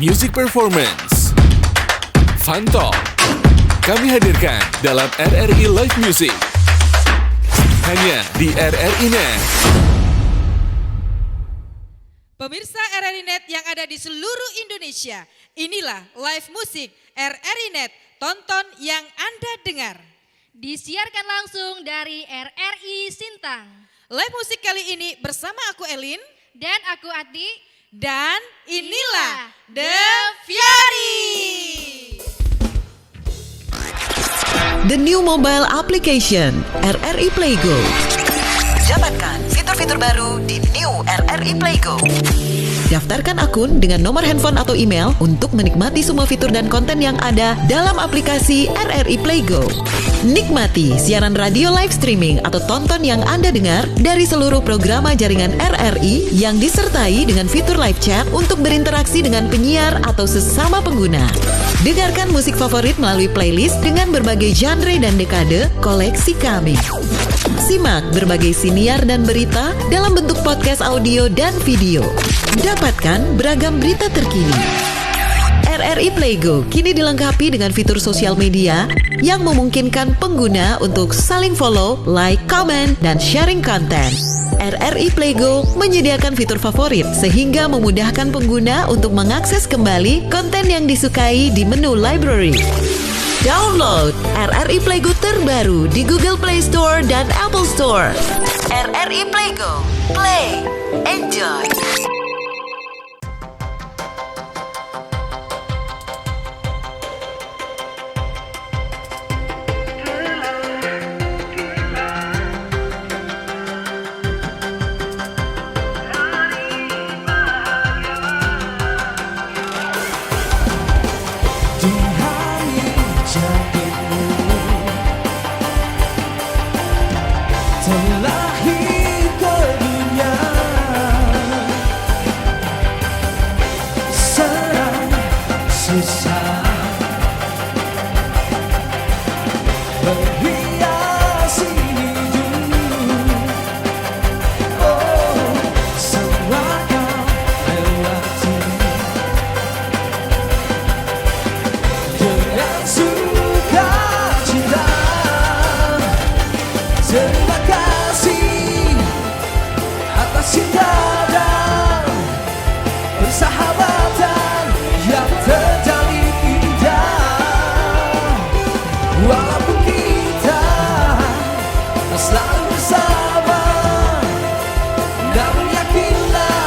Music Performance, Fun Talk, kami hadirkan dalam RRI Live Music. Hanya di RRI Net. Pemirsa RRI Net yang ada di seluruh Indonesia, inilah live musik RRI Net, tonton yang Anda dengar. Disiarkan langsung dari RRI Sintang. Live musik kali ini bersama aku Elin Dan aku Ati. dan inilah The Fiari. The new mobile application RRI Playgo. Dapatkan fitur-fitur baru di new RRI Playgo. Daftarkan akun dengan nomor handphone atau email untuk menikmati semua fitur dan konten yang ada dalam aplikasi RRI Playgo. Nikmati siaran radio live streaming atau tonton yang Anda dengar dari seluruh program jaringan RRI yang disertai dengan fitur live chat untuk berinteraksi dengan penyiar atau sesama pengguna. Dengarkan musik favorit melalui playlist dengan berbagai genre dan dekade koleksi kami. Simak berbagai siniar dan berita dalam bentuk podcast audio dan video. Dapatkan beragam berita terkini. RRI Playgo kini dilengkapi dengan fitur sosial media yang memungkinkan pengguna untuk saling follow, like, comment, dan sharing konten. RRI Playgo menyediakan fitur favorit sehingga memudahkan pengguna untuk mengakses kembali konten yang disukai di menu library. Download RRI Playgo terbaru di Google Play Store dan Apple Store. RRI Playgo, play, enjoy. Terlahir ke dunia, serang susah menghiasi hidup. Oh, semua kau lewati dengan sukacita. Terima kasih atas cinta dan persahabatan yang terjalin indah. Walaupun kita tak selalu bersama, namun yakinlah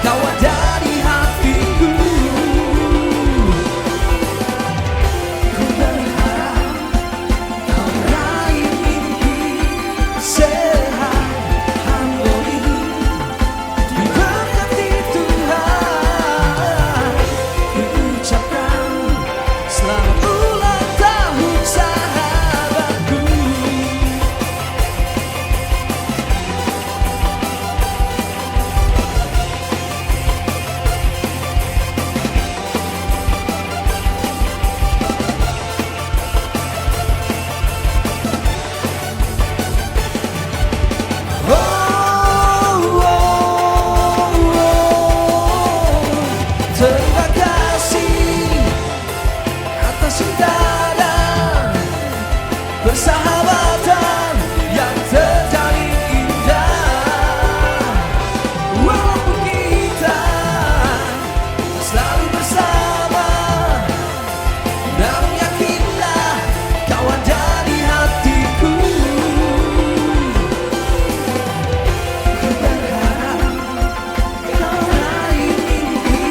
kau ada di hatiku. Ku berharap kau raih mimpi sehat harmoni, diberkati Tuhan. Ku ucapkan selamat ulang tahun sahabatku. Terima kasih atas cinta dan persahabatan yang terjalin indah. Walaupun kita tak selalu bersama, namun yakinlah kau ada di hatiku. Ku berharap kau raih mimpi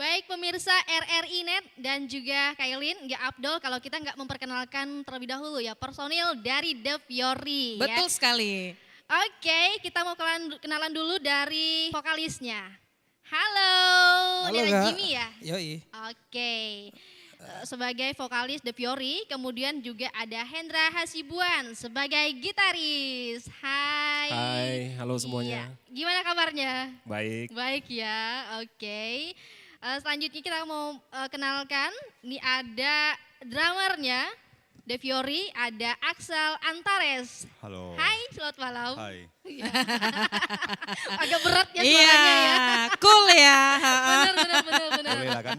Baik pemirsa RRI Net dan juga Kailin, nggak Abdul kalau kita nggak memperkenalkan terlebih dahulu ya personil dari The Fiori. Betul Ya. sekali. Oke, kita mau kenalan dulu dari vokalisnya. Halo, Halo, dari Kak. Jimmy ya? Yoi. Oke, sebagai vokalis The Fiori, kemudian juga ada Hendra Hasibuan sebagai gitaris. Hai. Hai, halo semuanya. Iya. Gimana kabarnya? Baik. Baik ya, oke. Selanjutnya kita mau kenalkan, ini ada drummernya The Fiori, ada Axel Antares. Halo. Hai, selamat malam. Hai. Agak berat ya Iya, suaranya ya. cool ya. Benar. Boleh lah kan?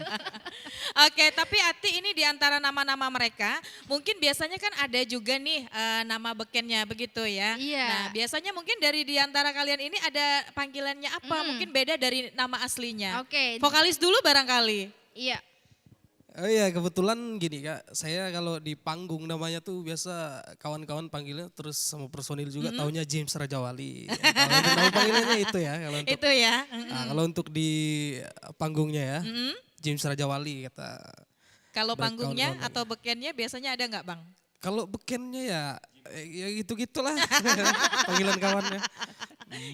Oke, tapi Ati ini di antara nama-nama mereka, mungkin biasanya kan ada juga nih nama bekennya begitu ya. Iya. Nah, biasanya mungkin dari di antara kalian ini ada panggilannya apa? Mungkin beda dari nama aslinya. Oke. Vokalis dulu barangkali. Iya. Oh iya kebetulan gini Kak, saya kalau di panggung namanya tuh biasa kawan-kawan panggilnya terus sama personil juga taunya James Raja Wali. Kalau untuk nama panggilannya itu ya. Kalau untuk, Itu ya. Nah, kalau untuk di panggungnya ya James Raja Wali kata. Kalau Baik, panggungnya kawan-kawan. atau bekennya biasanya ada nggak Bang? Kalau bekennya ya gitu-gitulah panggilan kawannya.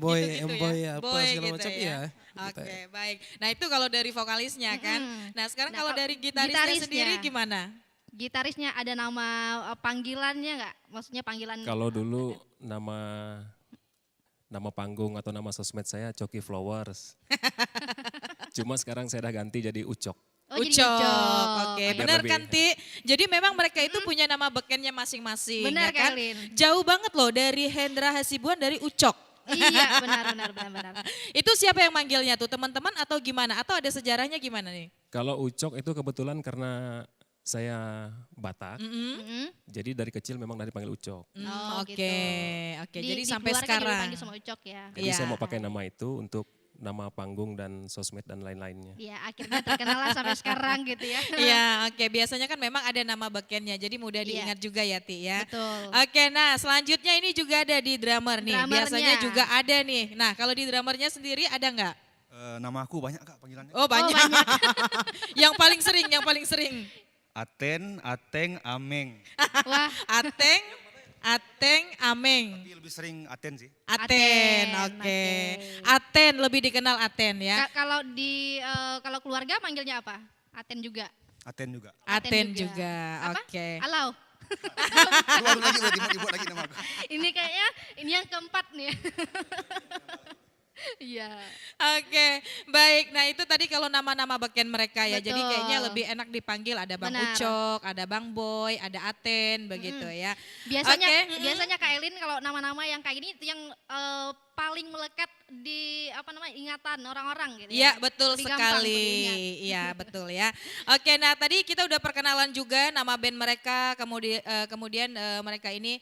Boy, Gitu-gitu emboy ya? apa Boy segala gitu macam ya? ya. Oke, gitu ya. baik. Nah itu kalau dari vokalisnya kan. Nah sekarang Nah, kalau kalau dari gitarisnya gitarisnya. sendiri gimana? Gitarisnya ada nama panggilannya nggak? Maksudnya panggilan. Kalau dulu nama panggung atau nama sosmed saya Coki Flowers. Cuma sekarang saya udah ganti jadi Ucok. Oh, jadi Ucok, Ucok. oke. Biar Benar lebih. kan Ti? Jadi memang mereka itu punya nama bekennya masing-masing. Benar, ya kan? Kailin. Jauh banget loh dari Hendra Hasibuan dari Ucok. Iya, benar. Itu siapa yang manggilnya tuh? Teman-teman atau gimana? Atau ada sejarahnya gimana nih? Kalau Ucok itu kebetulan karena saya Batak, Mm-mm. jadi dari kecil memang dari panggil Ucok. Oh, Oke, gitu. oke. Jadi Di sampai keluarga juga sekarang. dipanggil sama Ucok ya. Jadi Iya. saya mau pakai nama itu untuk nama panggung dan sosmed dan lain-lainnya. Iya, akhirnya terkenal lah sampai sekarang gitu ya. Iya, oke. Biasanya kan memang ada nama bekennya, jadi mudah Iya. diingat juga ya Ti ya. Betul. Oke, nah selanjutnya ini juga ada di drummer nih. Drummernya. Biasanya juga ada nih. Nah kalau di drummernya sendiri ada nggak? Nama aku banyak Kak panggilannya. Oh banyak. yang paling sering. Aten, Ateng, Ameng. Wah, Ateng, Ameng. Tapi lebih sering Aten sih. Aten, oke. oke. Aten lebih dikenal Aten ya. kalau di kalau keluarga manggilnya apa? Aten juga. Aten juga. Aten juga, Apa? oke. Alau. Keluar lagi berarti mau dibuat lagi nama aku. Ini kayaknya ini yang keempat nih. Iya. Oke, baik. Nah itu tadi kalau nama-nama beken mereka ya. Jadi Betul. kayaknya lebih enak dipanggil ada Bang Benar. Ucok, ada Bang Boy, ada Aten begitu ya. Biasanya Oke, biasanya Kak Elin kalau nama-nama yang kayak gini itu yang paling melekat di ingatan orang-orang gitu Iya ya. betul Lebih gampang sekali. beringat. Iya betul ya. Oke, nah tadi kita udah perkenalan juga nama band mereka, kemudian mereka ini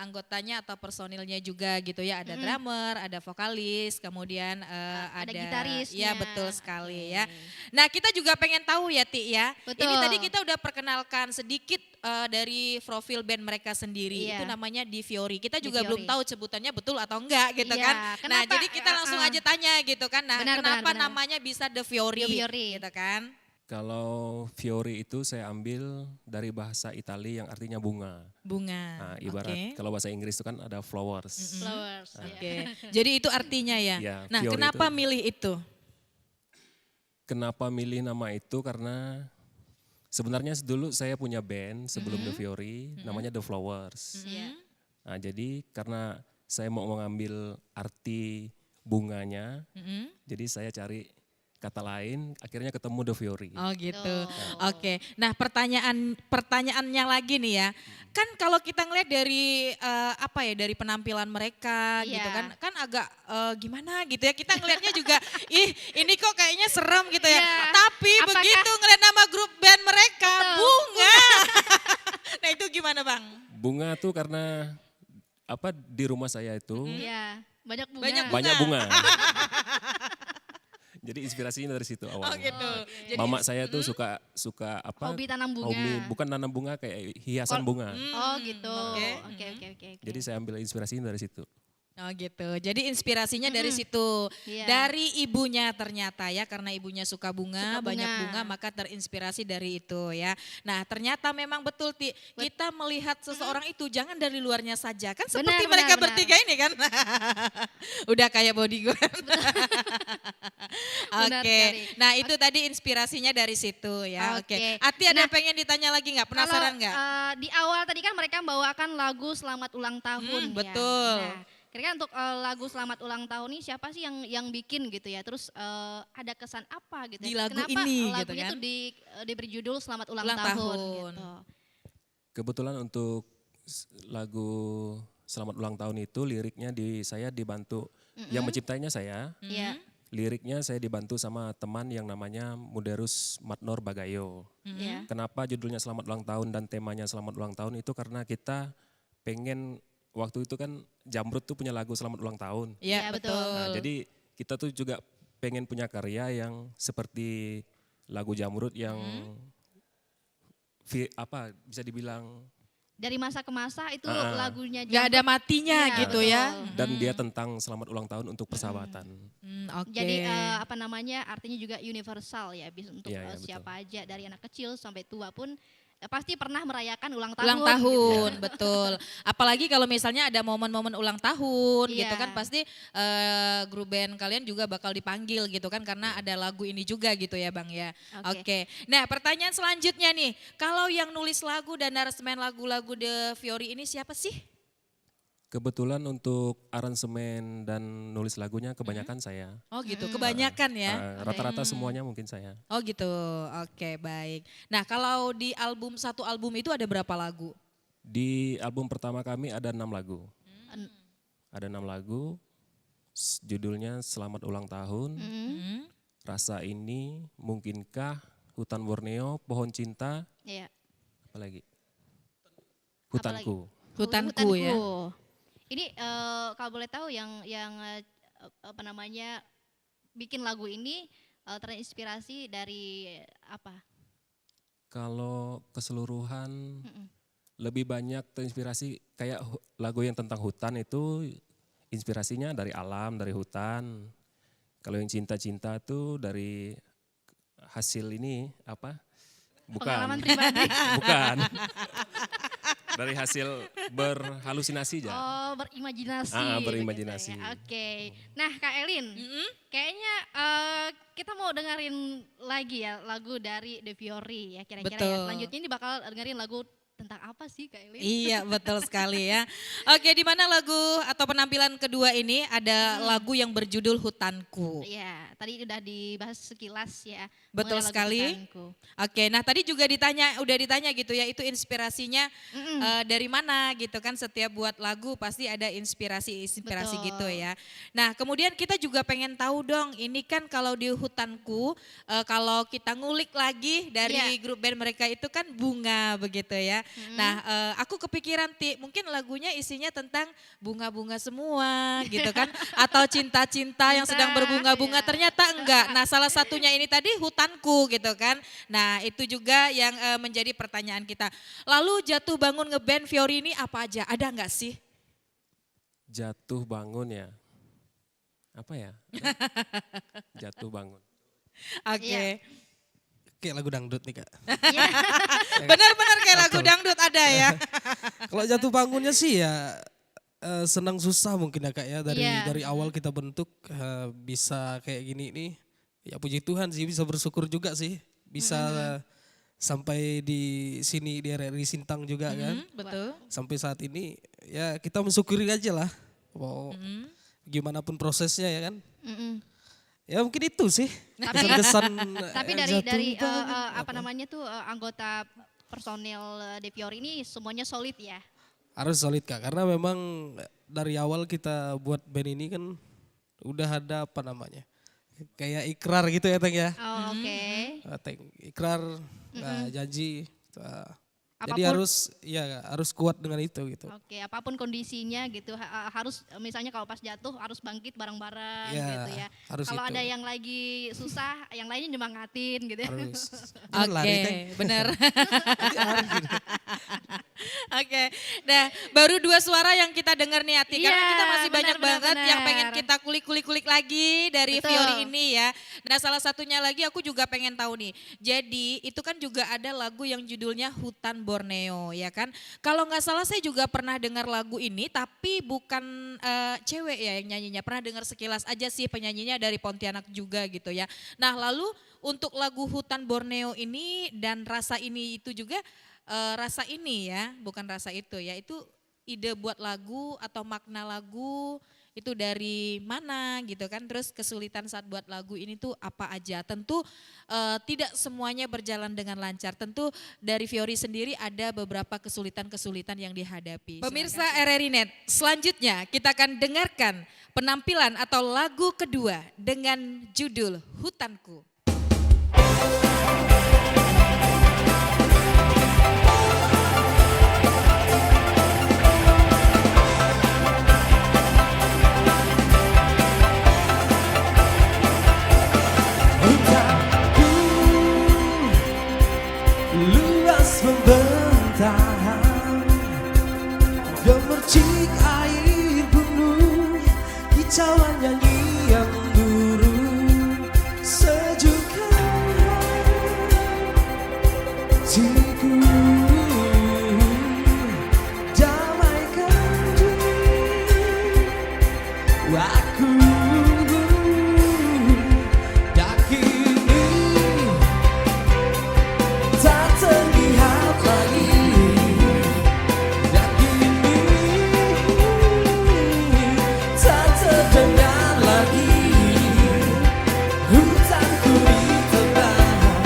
anggotanya atau personilnya juga gitu ya. Ada drummer, ada vokalis, kemudian Ada ada gitarisnya. Iya betul sekali ya. Nah kita juga pengen tahu ya Ti ya. Betul. Ini tadi kita udah perkenalkan sedikit dari profil band mereka sendiri. Iya. Itu namanya Di Fiori. Kita Di juga belum Fiori. tahu sebutannya betul atau enggak gitu Iya, kan. Nah kenapa? jadi kita langsung aja tanya gitu kan. Nah Benar, kenapa benar. namanya bisa The Fiori, The Fiori. gitu kan. Kalau Fiori itu saya ambil dari bahasa Italia yang artinya bunga. Bunga. Nah, ibarat Oke. kalau bahasa Inggris itu kan ada flowers. Flowers. ya. Oke. Jadi itu artinya ya. Iya, Nah Fiori kenapa itu. milih itu? Kenapa milih nama itu karena sebenarnya dulu saya punya band sebelum The Fiori, namanya The Flowers. Iya. Nah, jadi karena saya mau mengambil arti bunganya, jadi saya cari kata lain, akhirnya ketemu The Fiori. Oh gitu. Oh. Oke. Nah pertanyaannya lagi nih ya. Kan kalau kita ngeliat dari dari penampilan mereka Iya. gitu kan agak gimana gitu ya. Kita ngelihatnya juga ih ini kok kayaknya serem gitu ya. Iya. Tapi Apakah- begitu ngeliat nama grup band mereka Betul. Bunga. Nah itu gimana Bang? Bunga tuh karena di rumah saya itu Iya. Banyak bunga. Banyak banyak bunga. Jadi inspirasinya dari situ Oh awalnya. gitu. Jadi, Mama saya tuh suka apa? Hobi tanam bunga. bukan tanam bunga kayak hiasan bunga. Oh gitu. Oke. Oke. Jadi saya ambil inspirasinya dari situ. Oh gitu. Jadi inspirasinya dari situ. Iya. Dari ibunya ternyata ya, karena ibunya suka bunga, Suka bunga. banyak bunga, maka terinspirasi dari itu ya. Nah ternyata memang betul kita melihat seseorang itu jangan dari luarnya saja. Kan seperti Benar, mereka benar, bertiga ini kan. Udah kayak bodyguard. Benar Oke. sekali. Nah itu tadi inspirasinya dari situ ya. Oke. Oke. Ati ada Nah, yang pengen ditanya lagi nggak? Penasaran Kalau, nggak? di awal tadi kan mereka membawakan lagu Selamat Ulang Tahun ya. Betul. Nah, kira-kira untuk lagu Selamat Ulang Tahun ini siapa sih yang bikin gitu ya? Terus ada kesan apa gitu Di ya? lagu Kenapa ini gitu lagunya kan? tuh diberi judul Selamat Ulang, Ulang Tahun tahun. gitu. Kebetulan untuk lagu Selamat Ulang Tahun itu liriknya saya dibantu, yang menciptainya saya, Iya. liriknya saya dibantu sama teman yang namanya Muderus Matnor Bagayo. Iya. Kenapa judulnya Selamat Ulang Tahun dan temanya Selamat Ulang Tahun itu karena kita pengen, waktu itu kan Jamrud tuh punya lagu Selamat Ulang Tahun. Iya Iya, betul. betul. Nah, jadi kita tuh juga pengen punya karya yang seperti lagu Jamrud yang bisa dibilang Dari masa ke masa itu lagunya Gak ada matinya Iya, gitu betul. ya. dan dia tentang Selamat Ulang Tahun untuk persahabatan. Oke. Jadi artinya juga universal ya, bisa untuk Iya, iya, siapa aja dari anak kecil sampai tua pun pasti pernah merayakan ulang tahun. Ulang gitu. tahun, betul. Apalagi kalau misalnya ada momen-momen ulang tahun Iya. gitu kan, pasti grup band kalian juga bakal dipanggil gitu kan, karena ada lagu ini juga gitu ya Bang ya. Oke. Oke. Nah pertanyaan selanjutnya nih, kalau yang nulis lagu dan aransemen lagu-lagu The Fiori ini siapa sih? Kebetulan untuk aransemen dan nulis lagunya kebanyakan saya. Oh gitu, kebanyakan ya. Rata-rata semuanya mungkin saya. Oh gitu, oke baik. Nah kalau di satu album itu ada berapa lagu? Di album pertama kami ada 6 lagu. Ada 6 lagu, judulnya Selamat Ulang Tahun, Rasa Ini, Mungkinkah, Hutan Borneo, Pohon Cinta, Iya. apa lagi? Hutanku. Hutanku ya. Ini kalau boleh tahu yang apa namanya bikin lagu ini terinspirasi dari apa? Kalau keseluruhan lebih banyak terinspirasi kayak lagu yang tentang hutan itu inspirasinya dari alam, dari hutan. Kalau yang cinta-cinta tuh dari hasil ini apa? Pengalaman Bukan. pribadi. Bukan. Dari hasil berhalusinasi aja. Oh, berimajinasi. Berimajinasi. begitu ya. Oke. Nah, Kak Elin, kayaknya kita mau dengerin lagi ya lagu dari The Fiori ya kira-kira ya. Betul. Selanjutnya ini bakal dengerin lagu tentang apa sih Kak Elin? Iya betul sekali ya. Oke, di mana lagu atau penampilan kedua ini ada lagu yang berjudul Hutanku. Iya, tadi udah dibahas sekilas ya. Betul mengenai lagu sekali. Hutanku. Oke, nah tadi juga udah ditanya gitu ya, itu inspirasinya dari mana gitu kan, setiap buat lagu pasti ada inspirasi Betul. gitu ya. Nah kemudian kita juga pengen tahu dong, ini kan kalau di Hutanku, kalau kita ngulik lagi dari Iya. grup band mereka itu kan bunga begitu ya. Nah aku kepikiran mungkin lagunya isinya tentang bunga-bunga semua gitu kan, atau cinta-cinta yang sedang berbunga-bunga, iya. ternyata enggak. Nah salah satunya ini tadi Hutanku gitu kan. Nah itu juga yang menjadi pertanyaan kita. Lalu jatuh bangun ngeband Fiori ini apa aja? Ada nggak sih? Jatuh bangun ya. Apa ya? Jatuh bangun. Oke. Iya. Kayak lagu dangdut nih Kak. Benar-benar kayak lagu dangdut ada ya. Kalau jatuh bangunnya sih ya senang susah mungkin ya Kak ya, Iya. dari awal kita bentuk bisa kayak gini nih. Ya puji Tuhan sih, bisa bersyukur juga sih. Bisa sampai di sini di RRI Sintang juga kan. Betul. Sampai saat ini ya kita mensyukuri aja lah. Mau gimana pun prosesnya ya kan. Ya mungkin itu sih. Kesan-kesan Tapi jatuh dari bangun. apa namanya tuh anggota personil The Fiori ini semuanya solid ya. Harus solid Kak, karena memang dari awal kita buat band ini kan udah ada apa namanya, kayak ikrar gitu ya Teng ya. Oh, oke. Teng, ikrar, janji. Jadi Apapun- harus kuat dengan itu gitu. Oke, apapun kondisinya gitu harus misalnya kalau pas jatuh harus bangkit bareng-bareng Iya, gitu ya. harus Kalau itu. ada yang lagi susah, yang lainnya nyemangatin gitu ya. Harus. Oke, Jangan lari, Teng. benar. Nanti lari gitu. Oke, nah baru 2 suara yang kita dengar nih Ati, karena Iya, kita masih benar, banyak benar, banget yang benar. pengen kita kulik-kulik lagi dari Betul. Fiori ini ya. Nah salah satunya lagi aku juga pengen tahu nih, jadi itu kan juga ada lagu yang judulnya Hutan Borneo ya kan. Kalau nggak salah saya juga pernah dengar lagu ini tapi bukan cewek ya yang nyanyinya, pernah dengar sekilas aja sih penyanyinya dari Pontianak juga gitu ya. Nah lalu untuk lagu Hutan Borneo ini dan rasa ini itu juga rasa ini ya, bukan rasa itu ya, itu ide buat lagu atau makna lagu itu dari mana gitu kan, terus kesulitan saat buat lagu ini tuh apa aja. Tentu tidak semuanya berjalan dengan lancar, tentu dari Fiori sendiri ada beberapa kesulitan-kesulitan yang dihadapi. Pemirsa RRI Net, selanjutnya kita akan dengarkan penampilan atau lagu kedua dengan judul Hutanku. Hutanku luas membentang, gemercik air gunung, kicauan nyanyi yang burung, sejukkan hatiku, damaikan diri. Aku dan kini tak terlihat lagi, dan kini tak terdengar lagi. Hutanku ditebang,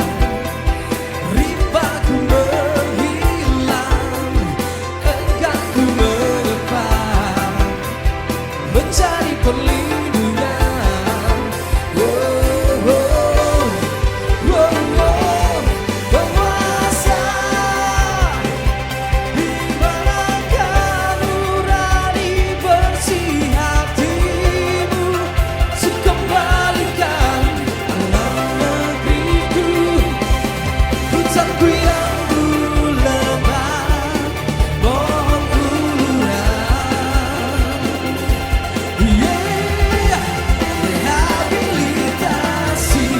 rimbaku menghilang, engganku menepang, mencari perlindungan. Oh, oh, oh, oh, penguasa, ibaratkan nurani bersih hatimu, kembalikan alam negeriku, hutanku yang bulebar, mohon uluran. Yeah, rehabilitasi.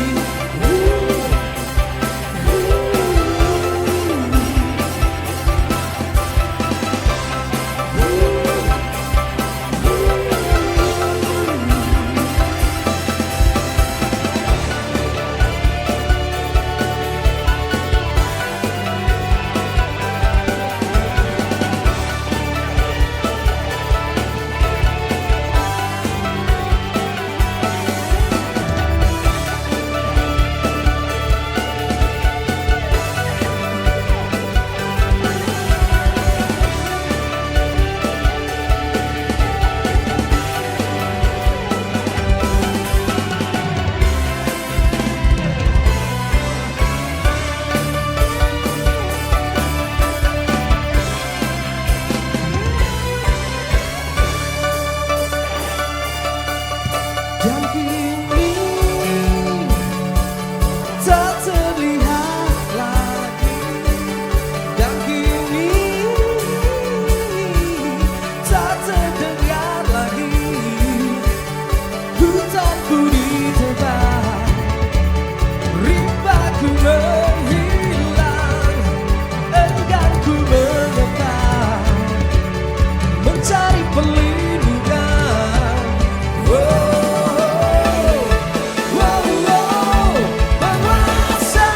Dan kini tak terlihat lagi, dan kini tak terdengar lagi. Hutanku ditebang, rimbaku menghilang, engganku menetap, mencari perlindungan. Oh, oh, oh, penguasa,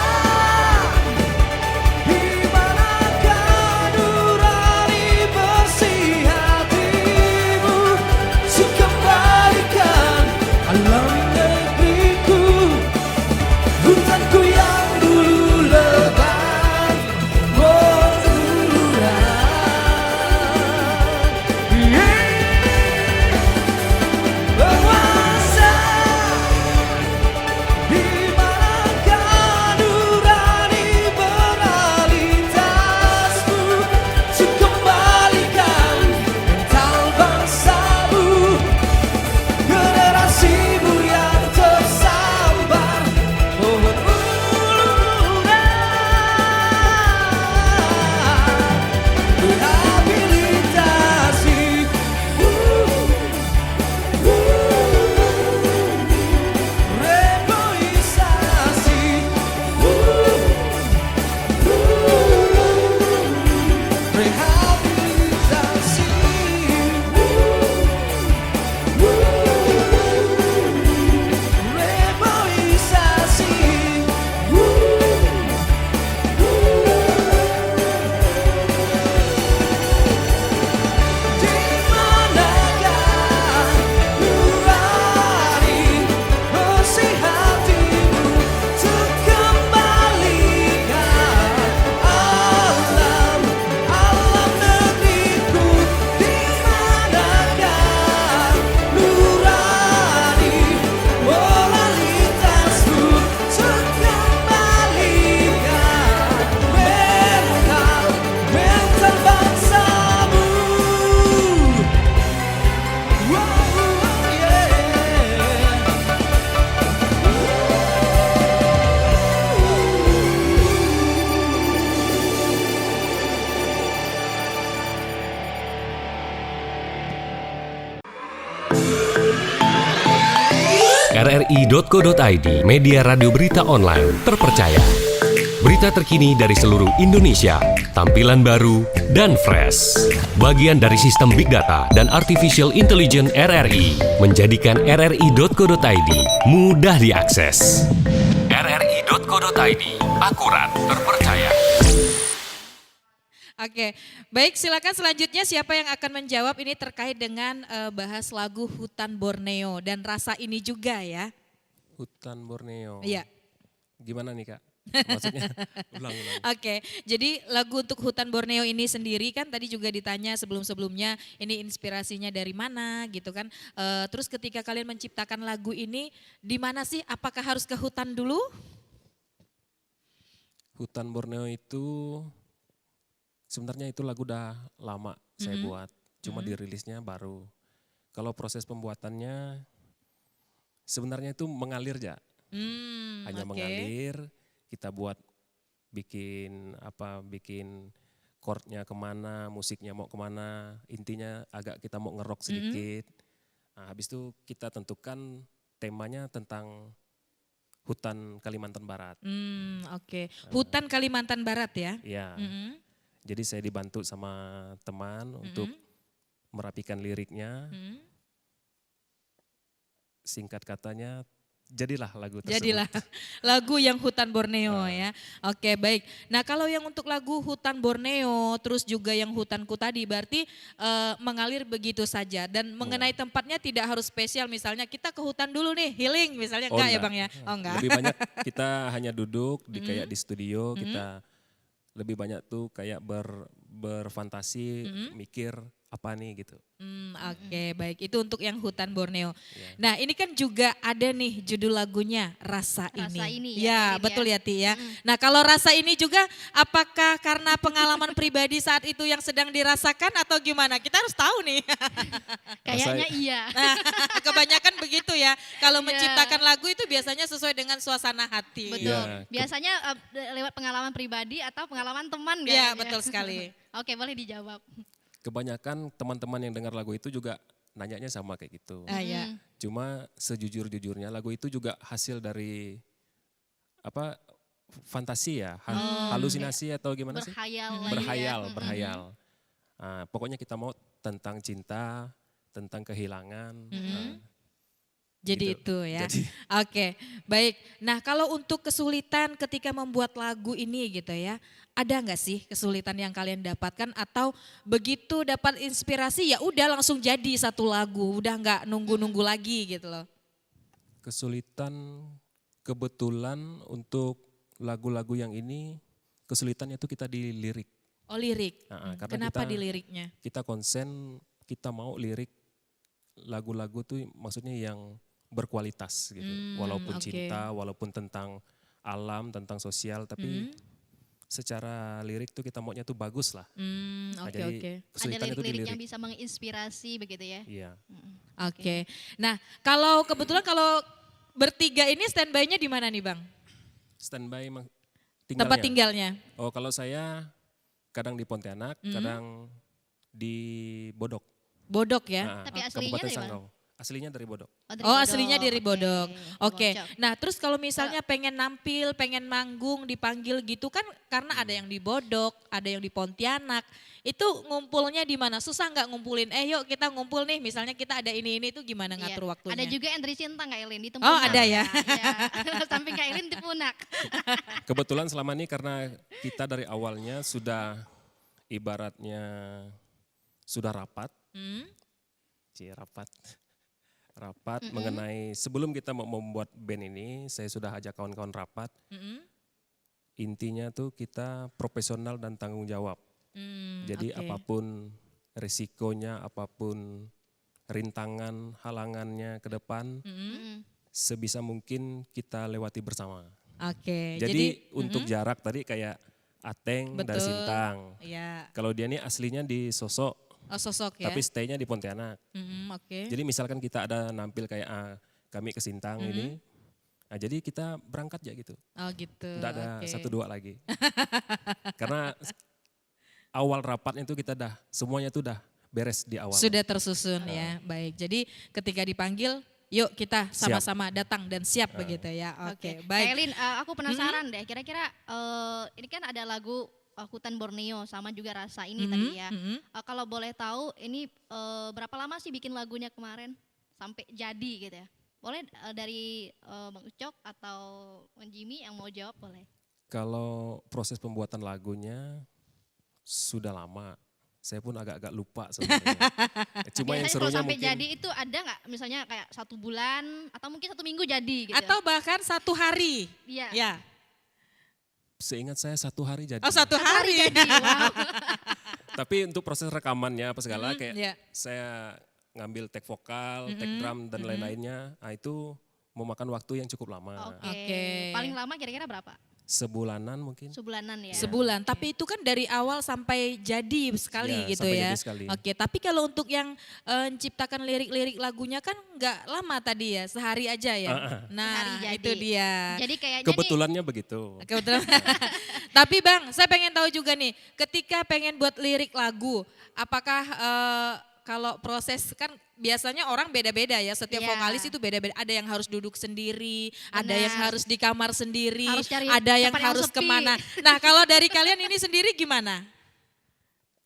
rri.co.id, media radio berita online terpercaya. Berita terkini dari seluruh Indonesia, tampilan baru dan fresh. Bagian dari sistem Big Data dan Artificial Intelligence RRI, menjadikan rri.co.id mudah diakses. rri.co.id, akurat, terpercaya. Oke, baik silakan selanjutnya siapa yang akan menjawab ini terkait dengan bahas lagu Hutan Borneo dan rasa ini juga ya. Hutan Borneo. Iya. Gimana nih Kak? Maksudnya ulang-ulang. Oke, jadi lagu untuk Hutan Borneo ini sendiri kan tadi juga ditanya sebelum-sebelumnya ini inspirasinya dari mana gitu kan. Terus ketika kalian menciptakan lagu ini di mana sih? Apakah harus ke hutan dulu? Hutan Borneo itu sebenarnya itu lagu udah lama saya buat, cuma dirilisnya baru. Kalau proses pembuatannya sebenarnya itu mengalir ya, hanya mengalir. Kita buat bikin chordnya kemana, musiknya mau kemana, intinya agak kita mau ngerok sedikit. Nah, habis itu kita tentukan temanya tentang hutan Kalimantan Barat. Oke, hutan Kalimantan Barat ya? Iya. Jadi saya dibantu sama teman untuk merapikan liriknya. Singkat katanya, jadilah lagu tersebut. Jadilah lagu yang Hutan Borneo ya. Oke baik. Nah kalau yang untuk lagu Hutan Borneo terus juga yang Hutanku tadi berarti mengalir begitu saja. Dan mengenai tempatnya tidak harus spesial misalnya kita ke hutan dulu nih healing misalnya enggak ya Bang ya? Oh enggak. Lebih banyak kita hanya duduk di kayak di studio kita lebih banyak tuh kayak berfantasi mikir apa nih gitu. Oke, baik. Itu untuk yang Hutan Borneo. Nah, ini kan juga ada nih judul lagunya Rasa Ini. Rasa Ini ya, betul ya Ti ya. Nah, kalau rasa ini juga apakah karena pengalaman pribadi saat itu yang sedang dirasakan atau gimana? Kita harus tahu nih. Kayaknya iya. Nah, kebanyakan begitu ya. Kalau menciptakan lagu itu biasanya sesuai dengan suasana hati. Betul. Biasanya lewat pengalaman pribadi atau pengalaman teman Iya, kayaknya. betul sekali. Oke, boleh dijawab. Kebanyakan teman-teman yang dengar lagu itu juga nanyanya sama kayak gitu. Ya. Cuma sejujur-jujurnya lagu itu juga hasil dari fantasi ya, halusinasi atau gimana sih? Berhayal. Nah, pokoknya kita mau tentang cinta, tentang kehilangan. Jadi gitu. itu ya. Jadi. Oke, baik. Nah kalau untuk kesulitan ketika membuat lagu ini gitu ya, ada nggak sih kesulitan yang kalian dapatkan atau begitu dapat inspirasi ya udah langsung jadi satu lagu, udah nggak nunggu-nunggu lagi gitu loh. Kesulitan kebetulan untuk lagu-lagu yang ini kesulitannya itu kita di lirik. Oh lirik, Karena kenapa di liriknya? Kita konsen, kita mau lirik lagu-lagu tuh maksudnya yang berkualitas gitu. Walaupun cinta, walaupun tentang alam, tentang sosial, tapi secara lirik tuh kita maunya tuh bagus lah. Oke. Ada lirik-lirik yang bisa menginspirasi begitu ya? Iya. Oke. Nah kalau kebetulan kalau bertiga ini standby-nya di mana nih Bang? Standby tinggalnya. Tempat tinggalnya? Oh kalau saya kadang di Pontianak, kadang di Bodok. Bodok ya? Tapi aslinya Kabupaten dari mana? Sanggau. Aslinya dari Bodok. Oh aslinya dari Bodok. Oke. Bocok. Nah terus kalau misalnya pengen nampil, pengen manggung, dipanggil gitu kan karena ada yang di Bodok, ada yang di Pontianak. Itu ngumpulnya di mana? Susah nggak ngumpulin? Yuk kita ngumpul nih misalnya kita ada ini itu gimana ngatur waktunya? Ada juga yang dari Cinta Kak Elin di Tempunak. Oh ada ya? Samping Kak Elin di Tempunak. Kebetulan selama ini karena kita dari awalnya sudah ibaratnya sudah rapat. Rapat mengenai sebelum kita mau membuat band ini, saya sudah ajak kawan-kawan rapat. Intinya tuh kita profesional dan tanggung jawab. Jadi apapun risikonya, apapun rintangan, halangannya ke depan, sebisa mungkin kita lewati bersama. Oke. Jadi untuk jarak tadi kayak Ateng dari Sintang. Iya. Kalau dia ini aslinya di Sosok. Oh sosok ya? Tapi stay-nya di Pontianak. Oke. Jadi misalkan kita ada nampil kayak kami ke Sintang ini, nah jadi kita berangkat ya gitu. Oh gitu. Tidak ada 1-2 lagi. Karena awal rapatnya itu kita semuanya itu udah beres di awal. Sudah tersusun ya, baik. Jadi ketika dipanggil yuk kita sama-sama datang dan siap begitu ya. Oke, baik. Kailin, aku penasaran deh, kira-kira ini kan ada lagu Hutan Borneo sama juga Rasa ini tadi ya. Kalau boleh tahu ini berapa lama sih bikin lagunya kemarin sampai jadi gitu ya? Boleh dari Bang Ucok atau Bang Jimmy yang mau jawab boleh. Kalau proses pembuatan lagunya sudah lama. Saya pun agak-agak lupa sebenarnya. Cuma yang Biasanya kalau serunya sampai mungkin jadi itu ada nggak misalnya kayak 1 bulan atau mungkin 1 minggu jadi gitu? Atau bahkan 1 hari. Iya. Ya. seingat saya 1 hari jadi. Oh 1 hari. jadi, wow. Tapi untuk proses rekamannya apa segala kayak Iya. saya ngambil take vokal, take drum dan lain-lainnya. Nah itu memakan waktu yang cukup lama. Oke. Paling lama kira-kira berapa? Sebulanan mungkin. Sebulanan ya. Sebulan, tapi itu kan dari awal sampai jadi sekali Ya, gitu sampai ya. jadi sekali. Oke, tapi kalau untuk yang menciptakan lirik-lirik lagunya kan nggak lama tadi ya, sehari aja ya. Nah Sehari jadi. itu dia. Jadi kayaknya Kebetulannya begitu. Kebetulan. Tapi Bang, saya pengen tahu juga nih, ketika pengen buat lirik lagu, apakah kalau proses kan biasanya orang beda-beda ya, setiap Iya. vokalis itu beda-beda. Ada yang harus duduk sendiri, ada Benar. yang harus di kamar sendiri, Harus cari ada yang tempat yang harus sepi. kemana. Nah kalau dari kalian ini sendiri gimana?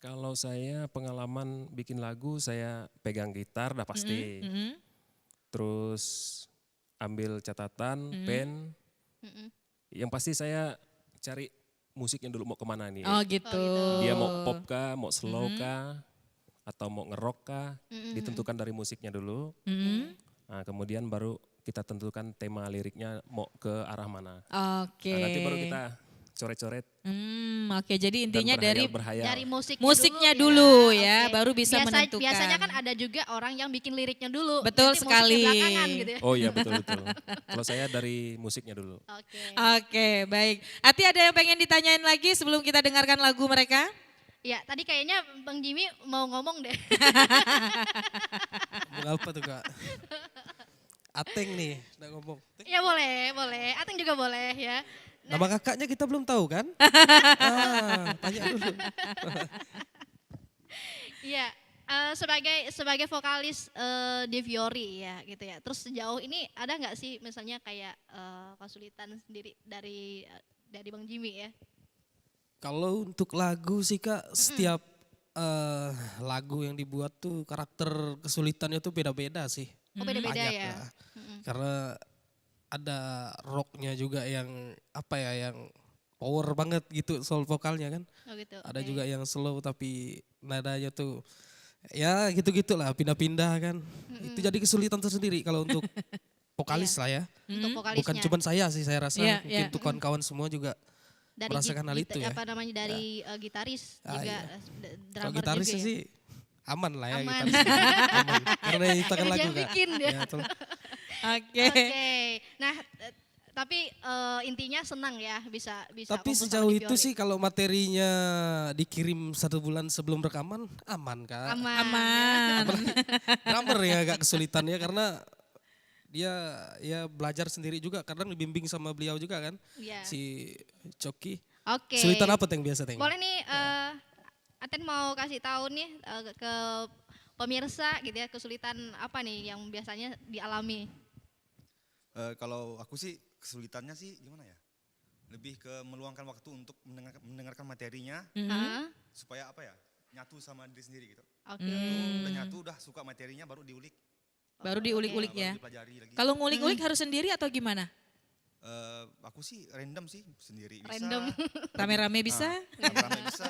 Kalau saya pengalaman bikin lagu, saya pegang gitar dah pasti. Terus ambil catatan, pen. Yang pasti saya cari musiknya dulu mau kemana nih. Oh gitu. Dia mau pop kah, mau slow kah, atau mau ngerok kah, ditentukan dari musiknya dulu. Nah, kemudian baru kita tentukan tema liriknya mau ke arah mana. Oke. Nah, nanti baru kita coret-coret. Oke, jadi intinya dari berhayal. dari musiknya dulu dulu ya, Oke. baru bisa menentukan. Biasanya kan ada juga orang yang bikin liriknya dulu. Betul nanti sekali. musiknya belakangan gitu ya. Oh iya betul-betul. Kalau saya dari musiknya dulu. Oke. Oke, baik. Ati ada yang pengen ditanyain lagi sebelum kita dengarkan lagu mereka? Ya tadi kayaknya Bang Jimmy mau ngomong deh. Ngomong apa tuh Kak? Ateng nih, udah ngomong. Ya boleh. Ateng juga boleh ya. Nama kakaknya kita belum tahu kan? Tanya dulu. Iya, sebagai vokalis De Fiori ya gitu ya. Terus sejauh ini ada nggak sih misalnya kayak kesulitan sendiri dari Bang Jimmy ya? Kalau untuk lagu sih Kak, setiap lagu yang dibuat tuh karakter kesulitannya tuh beda-beda sih. Oh beda-beda Banyak ya. lah. Karena ada rocknya juga yang apa ya, yang power banget gitu soal vokalnya kan. Oh gitu. Ada oke. juga yang slow tapi nadanya tuh ya gitu-gitu lah, pindah-pindah kan. Itu jadi kesulitan tersendiri kalau untuk vokalis lah ya. Untuk vokalisnya. Bukan cuma saya sih, saya rasa Iya, mungkin iya. untuk kawan-kawan semua juga dari merasakan hal itu ya. apa namanya dari gitaris Ah, juga iya. drummer Kalau gitaris juga ya. sih aman lah ya Aman. gitaris. Aman. Karena yang ciptakan Kerja lagu Kak. bikin dia. Ya, betul. Oke. Oke. Nah, tapi intinya senang ya bisa Tapi kompos sama sejauh De itu Fiori. sih kalau materinya dikirim 1 bulan sebelum rekaman aman Kak. Aman. Drummer ya agak kesulitan ya karena dia ya belajar sendiri juga, kadang dibimbing sama beliau juga kan, Iya. si Coki. Oke. Kesulitan apa Teng biasa Teng? Boleh nih Aten mau kasih tahu nih ke pemirsa gitu ya kesulitan apa nih yang biasanya dialami. Kalau aku sih kesulitannya sih gimana ya? Lebih ke meluangkan waktu untuk mendengarkan materinya supaya apa ya? Nyatu sama diri sendiri gitu. Oke. Udah nyatu, udah suka materinya baru diulik. Baru diulik-ulik ya. Baru dipelajari lagi. Kalau ngulik-ngulik harus sendiri atau gimana? Aku sih random sih, sendiri bisa. Random. Rame-rame bisa? Rame-rame bisa.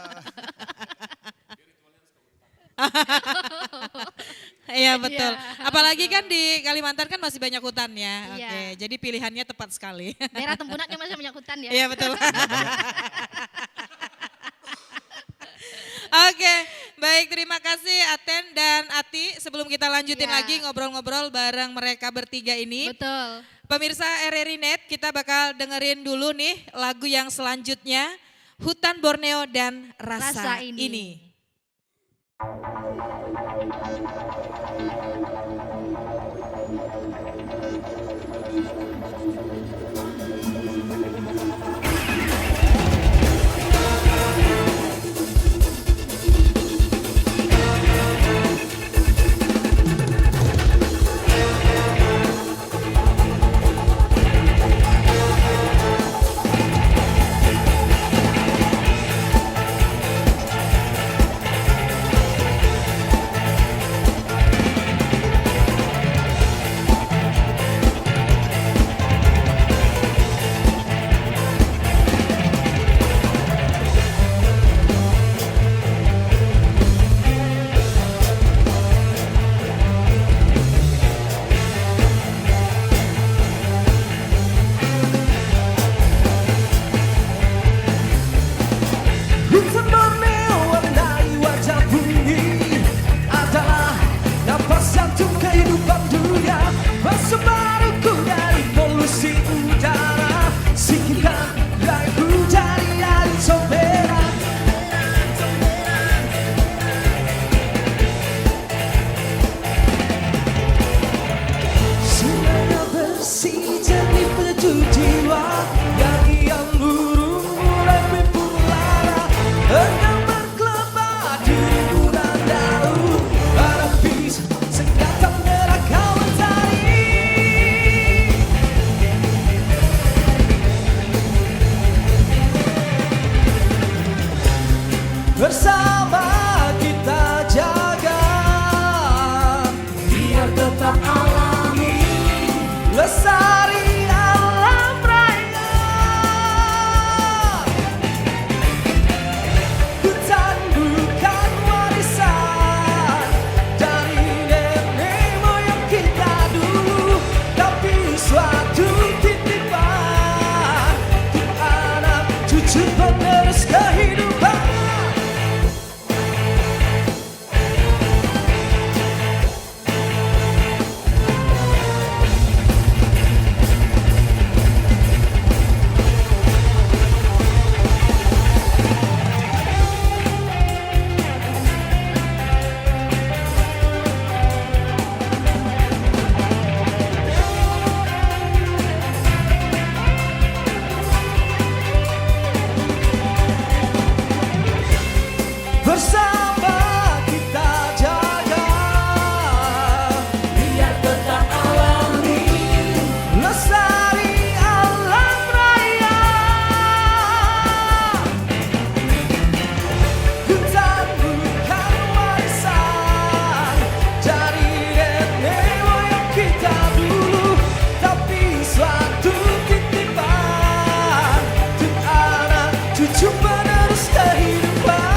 Iya betul. Iya. Apalagi kan di Kalimantan kan masih banyak hutan ya. Iya. Oke, jadi pilihannya tepat sekali. Daerah Tempunak yang masih banyak hutan ya. Iya betul. Oke, baik terima kasih Aten dan Ati. Sebelum kita lanjutin Iya. lagi ngobrol-ngobrol bareng mereka bertiga ini. Betul. Pemirsa RRI Net, kita bakal dengerin dulu nih lagu yang selanjutnya. Hutan Borneo dan Rasa, Rasa Ini. Ini. bersama kita jaga, biar tetap alami, lestari alam raya. Hutan bukan warisan dari nenek moyang kita dulu, tapi suatu titipan untuk anak cucu penerus kehidupan. Bersama kita jaga, biar tetap alami, lestari alam raya. Hutan bukan warisan dari nenek moyang kita dulu, tapi suatu titipan untuk anak cucu penerus kehidupan.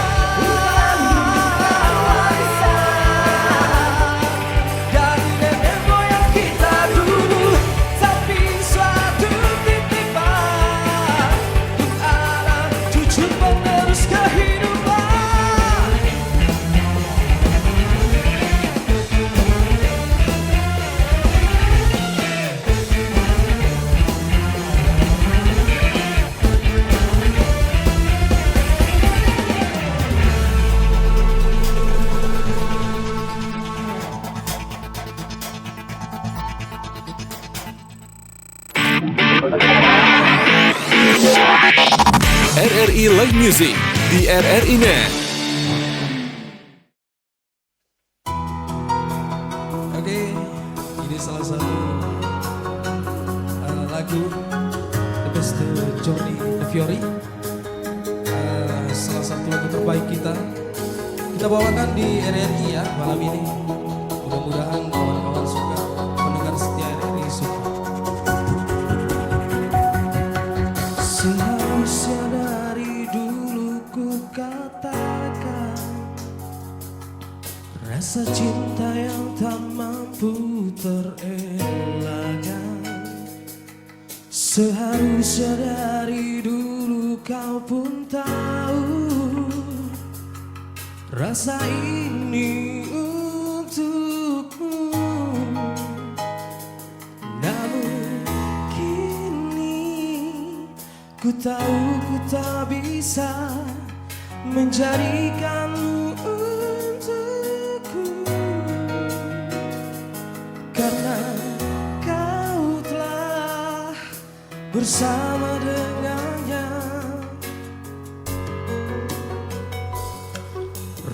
RRI Live Music di RRI Net. Oke, ini salah satu lagu The Best Journey The Fiori. Salah satu lagu terbaik kita bawakan di RRI ya malam ini. Mudah-mudahan kawan-kawan suka, pendengar setia RRI suka. Seharusnya dari dulu ku katakan, rasa cinta yang tak mampu terelakkan. Seharusnya dari dulu kau pun tahu, rasa ini untukmu. Namun kini ku tahu ku tak bisa menjadikanmu untukku, karena kau telah bersama dengannya.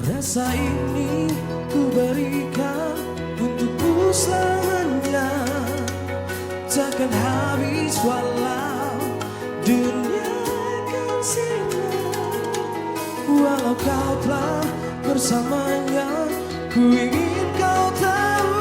Rasa ini ku berikan untukmu selamanya, takkan habis walau dunia akan sinar. Walau kau telah bersamanya, ku ingin kau tahu.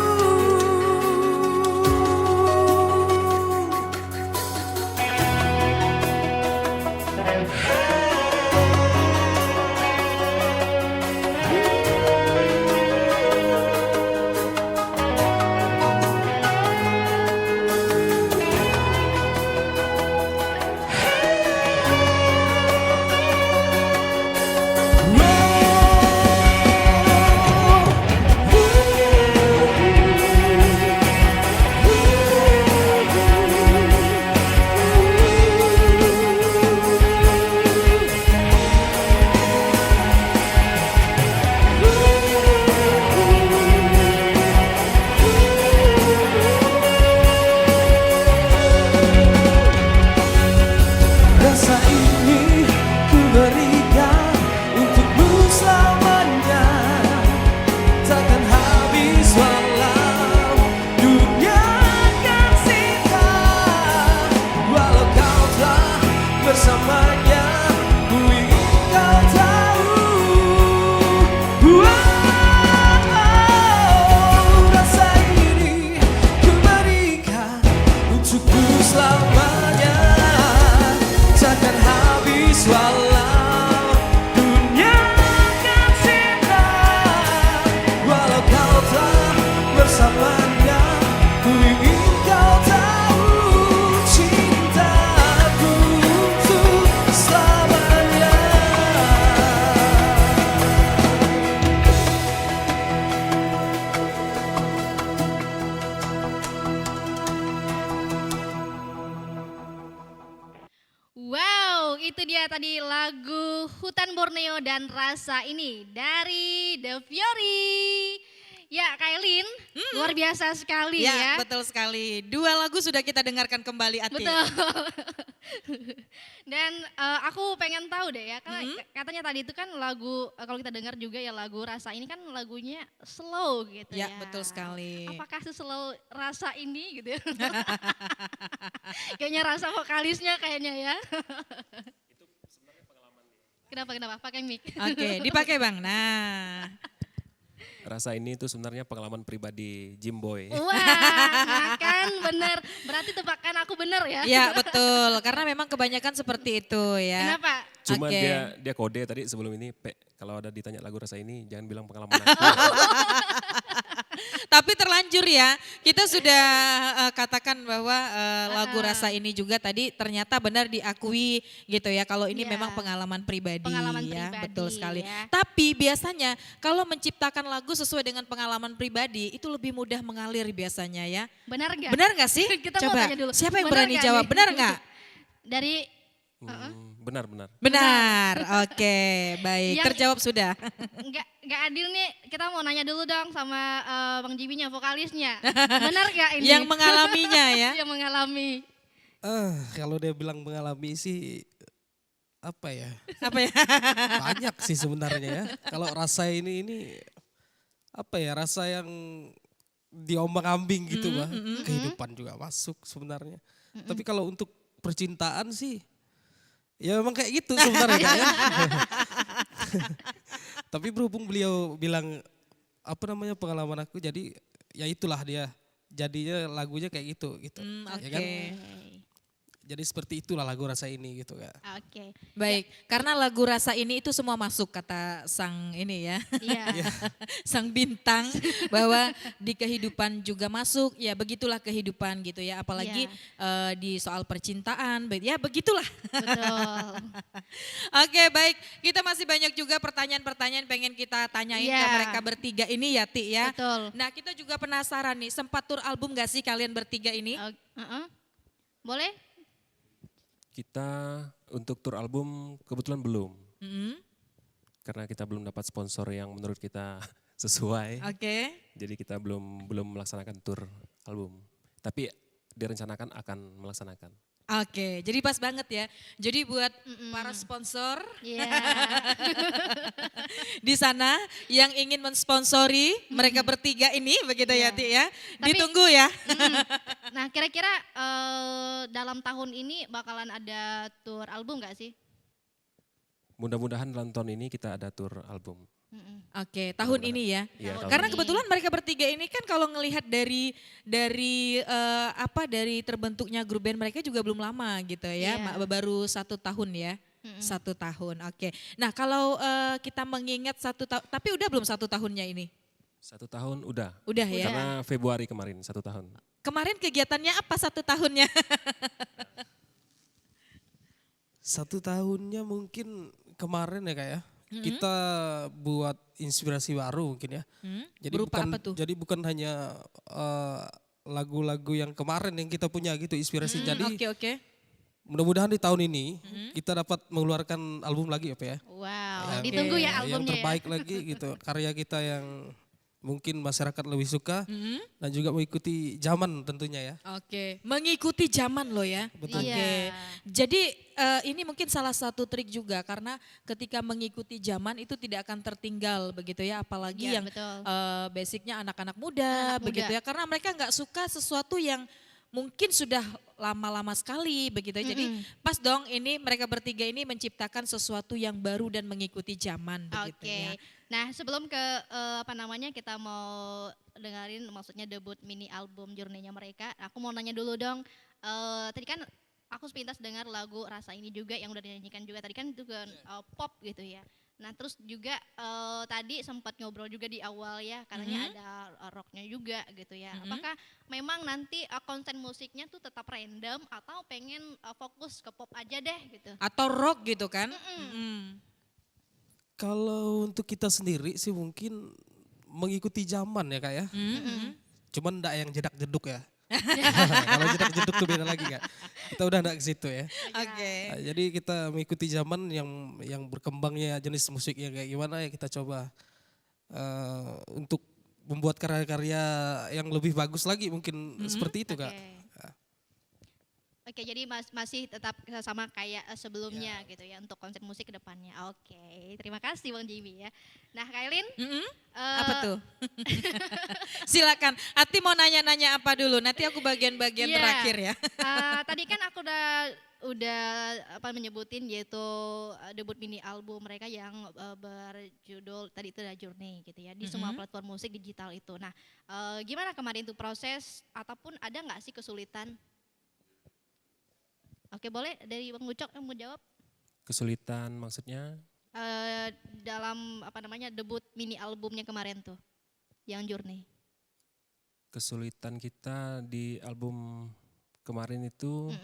walau dunia akan sinar. Walau kau tak bersamanya, ku ingin kau tahu cintaku untuk selamanya. Wow, itu dia tadi lagu Hutan Borneo dan Rasa ini dari The Fiori. Ya, Kailin, luar biasa sekali ya. Betul sekali. 2 lagu sudah kita dengarkan kembali, Ati. Betul. Dan aku pengen tahu deh ya, karena katanya tadi itu kan lagu, kalau kita dengar juga ya lagu Rasa ini kan lagunya slow gitu ya. Ya, betul sekali. Apakah slow Rasa ini gitu ya? Kayaknya rasa vokalisnya kayaknya ya. Kenapa? Pakai mic. Oke, dipakai Bang. Nah. Rasa ini itu sebenarnya pengalaman pribadi Jimboy. Wah, kan bener. Berarti tebakan aku bener ya? Ya betul, karena memang kebanyakan seperti itu ya. Kenapa? Cuma Oke. dia kode tadi sebelum ini, kalau ada ditanya lagu Rasa ini jangan bilang pengalaman aku. Tapi terlanjur ya, kita sudah katakan bahwa lagu Rasa ini juga tadi ternyata benar diakui gitu ya. Kalau ini Iya. memang pengalaman pribadi Pengalaman ya, pribadi, betul sekali. ya. Tapi biasanya kalau menciptakan lagu sesuai dengan pengalaman pribadi itu lebih mudah mengalir biasanya ya. Benar nggak? Benar nggak sih? Kita mau Coba, tanya dulu. siapa yang Benar berani nggak jawab? nih? Benar nggak? Dari Benar. Benar, oke baik. Yang- Terjawab sudah. nggak adil nih, kita mau nanya dulu dong sama Bang Jibinya, vokalisnya. Benar nggak ini? Yang mengalaminya ya. Yang mengalami. Kalau dia bilang mengalami sih apa ya? Apa ya? Banyak sih sebenarnya ya. Kalau rasa ini apa ya? Rasa yang diombang-ambing gitu bah. Kehidupan juga masuk sebenarnya. Tapi kalau untuk percintaan sih ya memang kayak gitu sebenarnya ya. Tapi berhubung beliau bilang apa namanya pengalaman aku, jadi ya itulah dia. Jadinya lagunya kayak gitu. Oke. Ya kan? Jadi seperti itulah lagu Rasa ini gitu ya. Oke. Baik, karena lagu Rasa ini itu semua masuk kata sang ini ya. Iya. Sang bintang bahwa di kehidupan juga masuk, ya begitulah kehidupan gitu ya. Apalagi di soal percintaan, ya begitulah. Betul. Oke baik, kita masih banyak juga pertanyaan-pertanyaan pengen kita tanyain ke Iya. mereka bertiga ini ya Ti ya. Betul. Nah kita juga penasaran nih, sempat tur album gak sih kalian bertiga ini? Boleh? Kita untuk tur album kebetulan belum. Mm-mm. Karena kita belum dapat sponsor yang menurut kita sesuai. Oke. Jadi kita belum melaksanakan tur album. Tapi direncanakan akan melaksanakan. Oke, jadi pas banget ya. Jadi buat para sponsor Iya. di sana yang ingin mensponsori mereka bertiga ini begitu ya Ti ya. Tapi- Ditunggu ya. Nah, kira-kira dalam tahun ini bakalan ada tour album gak sih? Mudah-mudahan dalam tahun ini kita ada tur album. Oke, tahun ini ya. Iya, tahun Karena ini. kebetulan mereka bertiga ini kan kalau ngelihat dari terbentuknya grup band mereka juga belum lama gitu ya. Iya. Baru 1 tahun ya. 1 tahun. Oke. Nah, kalau kita mengingat 1 tahun, tapi udah belum 1 tahunnya ini? 1 tahun udah. Udah ya. Karena Februari kemarin 1 tahun. Kemarin kegiatannya apa 1 tahunnya? 1 tahunnya mungkin kemarin ya kak ya. Kita buat inspirasi baru mungkin ya. Jadi Berupa bukan apa tuh? jadi bukan hanya lagu-lagu yang kemarin yang kita punya gitu inspirasi. Jadi Oke. mudah-mudahan di tahun ini kita dapat mengeluarkan album lagi apa ya. Wow, Yang- ditunggu ya Yang albumnya ya. terbaik lagi gitu. Karya kita yang mungkin masyarakat lebih suka dan juga mengikuti zaman tentunya ya. Oke, mengikuti zaman loh ya. Betul. Oke. Iya. Jadi ini mungkin salah satu trik juga karena ketika mengikuti zaman itu tidak akan tertinggal begitu ya, apalagi Iya, yang betul. basicnya anak-anak muda Anak begitu muda. ya, karena mereka nggak suka sesuatu yang mungkin sudah lama-lama sekali begitu. Jadi pas dong ini mereka bertiga ini menciptakan sesuatu yang baru dan mengikuti zaman begitu Oke. ya. Nah, sebelum ke kita mau dengerin maksudnya debut mini album Journey-nya mereka. Aku mau nanya dulu dong. Tadi kan aku sepintas dengar lagu Rasa ini juga yang udah dinyanyikan juga tadi kan itu kan pop gitu ya. Nah terus juga tadi sempat ngobrol juga di awal ya, katanya ada rocknya juga gitu ya. Apakah memang nanti konten musiknya tuh tetap random atau pengen fokus ke pop aja deh gitu? Atau rock gitu kan? Kalau untuk kita sendiri sih mungkin mengikuti zaman ya Kak ya. Cuman enggak yang jedak-jeduk ya. Kalau jedak-jeduk tuh beda lagi Kak. Kita udah enggak ke situ ya. Oke. Nah, jadi kita mengikuti zaman yang berkembangnya jenis musiknya kayak gimana ya kita coba untuk membuat karya-karya yang lebih bagus lagi mungkin seperti itu Kak. Oke, jadi masih tetap sama kayak sebelumnya gitu ya untuk konser musik ke depannya. Oke, terima kasih Bang Jimmy ya. Nah, Kailin, Apa tuh? Silakan. Ati mau nanya-nanya apa dulu? Nanti aku bagian-bagian Iya. terakhir ya. Tadi kan aku udah menyebutin yaitu debut mini album mereka yang berjudul tadi itu adalah Journey gitu ya di semua platform musik digital itu. Nah, gimana kemarin tuh proses ataupun ada nggak sih kesulitan? Oke, boleh dari Bang Ucok yang mau jawab? Kesulitan maksudnya? Dalam debut mini albumnya kemarin tuh yang Journey. Kesulitan kita di album kemarin itu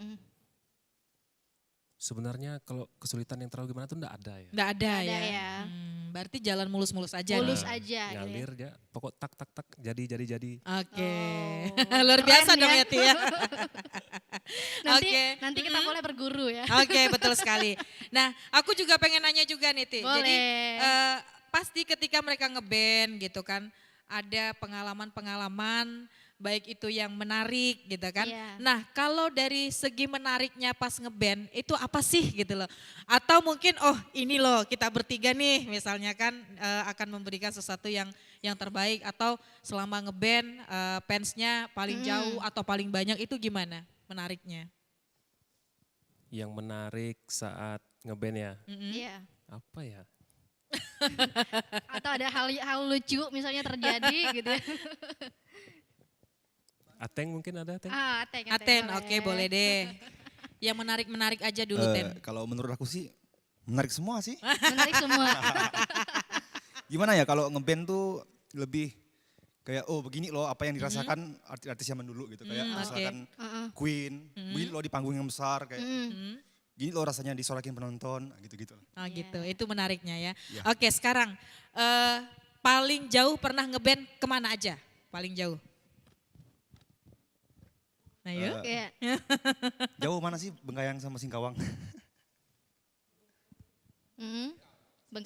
sebenarnya kalau kesulitan yang terlalu gimana tuh enggak ada ya. Enggak ada Nggak ada ya. ya. Berarti jalan mulus-mulus aja Mulus nih. aja gitu ya. Ngalir ya, pokok tak tak tak jadi. Oke. Oh, Luar keren biasa dong ya. ya Ti ya. Oke. Nanti kita boleh berguru ya. Oke, betul sekali. Nah, aku juga pengen nanya juga nih Ti. Boleh. Jadi pasti ketika mereka ngeband gitu kan, ada pengalaman-pengalaman baik itu yang menarik gitu kan. Iya. Nah, kalau dari segi menariknya pas ngeband itu apa sih gitu loh. Atau mungkin ini loh kita bertiga nih misalnya kan akan memberikan sesuatu yang terbaik atau selama ngeband fansnya paling jauh atau paling banyak itu gimana menariknya? Yang menarik saat ngeband ya. Iya. Apa ya? Atau ada hal lucu misalnya terjadi gitu ya. Ateng mungkin ada Ateng? Aten, oke boleh deh. Yang menarik-menarik aja dulu Ten. Kalau menurut aku sih menarik semua sih. Menarik semua. Gimana ya kalau ngeband tuh lebih kayak begini loh apa yang dirasakan artis-artis zaman dulu gitu. Kayak misalkan Queen, begini loh di panggung yang besar kayak gini loh rasanya disorakin penonton gitu-gitu. Oh gitu, itu menariknya ya. Iya. Oke sekarang paling jauh pernah ngeband kemana aja? Paling jauh? Nah yuk. Iya. Jauh mana sih Bengkayang sama Singkawang?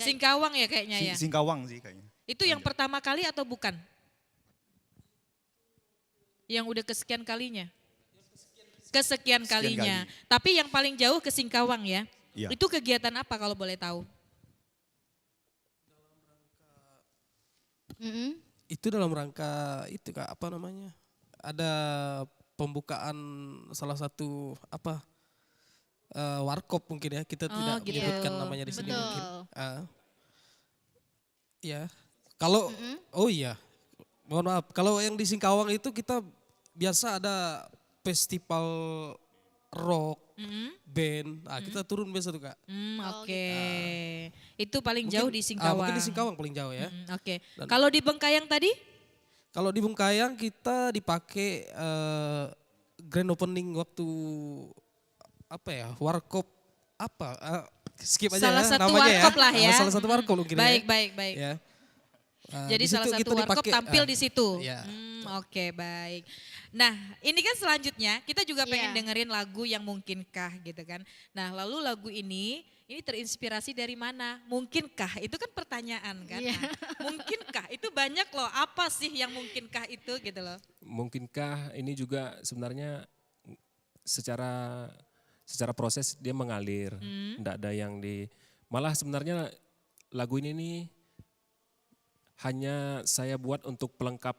Singkawang ya kayaknya ya. Singkawang sih kayaknya. Itu yang pertama kali atau bukan? Yang udah kesekian kalinya? Kesekian kalinya. Tapi yang paling jauh ke Singkawang ya? Iya. Itu kegiatan apa kalau boleh tahu? Itu dalam rangka itu Kak, apa namanya? Ada pembukaan salah satu warkop mungkin ya, kita tidak gitu. menyebutkan namanya di sini Betul. mungkin. Ya, kalau mohon maaf, kalau yang di Singkawang itu kita biasa ada festival rock, band, kita turun biasa tuh Kak. Oke. Itu paling Mungkin- jauh di Singkawang. mungkin di Singkawang paling jauh ya. Oke. Kalau di Bengkayang tadi? Kalau di Bengkayang kita dipakai grand opening waktu warkop skip aja Salah ya satu namanya warkop lah ya. Salah satu warkop mungkin Baik, ya. baik. Ya. Jadi Di salah situ satu kita warkop dipakai, tampil di situ. Ya. Oke, baik. Nah, ini kan selanjutnya kita juga pengen Iya. dengerin lagu yang mungkinkah gitu kan. Nah, lalu lagu ini terinspirasi dari mana? Mungkinkah? Itu kan pertanyaan kan. Iya. Nah, mungkinkah? Itu banyak loh. Apa sih yang mungkinkah itu gitu loh. Mungkinkah ini juga sebenarnya secara proses dia mengalir, enggak ada yang malah sebenarnya lagu ini nih hanya saya buat untuk pelengkap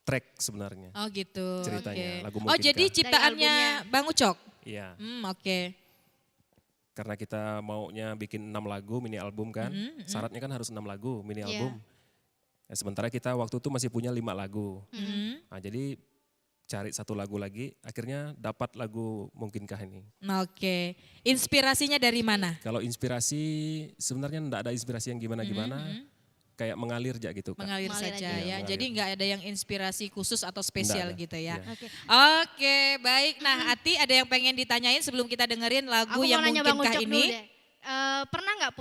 track sebenarnya. Oh gitu. Ceritanya, oke. lagu Oh jadi Mungkinkah. ciptaannya Bang Ucok? Iya, Oke. karena kita maunya bikin 6 lagu mini album kan, syaratnya kan harus 6 lagu mini Iya. album. Sementara kita waktu itu masih punya 5 lagu. Nah, jadi cari satu lagu lagi, akhirnya dapat lagu Mungkinkah ini. Oke, inspirasinya dari mana? Kalau inspirasi sebenarnya enggak ada inspirasi yang gimana-gimana, kayak mengalir aja gitu Kak. Mengalir Mengalir saja aja. ya, Mengalir. jadi nggak ada yang inspirasi khusus atau spesial Nggak ada, gitu ya. iya. Oke. Oke, baik. Nah, Ati ada yang pengen ditanyain sebelum kita dengerin lagu Aku yang mau nanya Bang Mungkinkah Ucok dulu ini? deh. Pernah nggak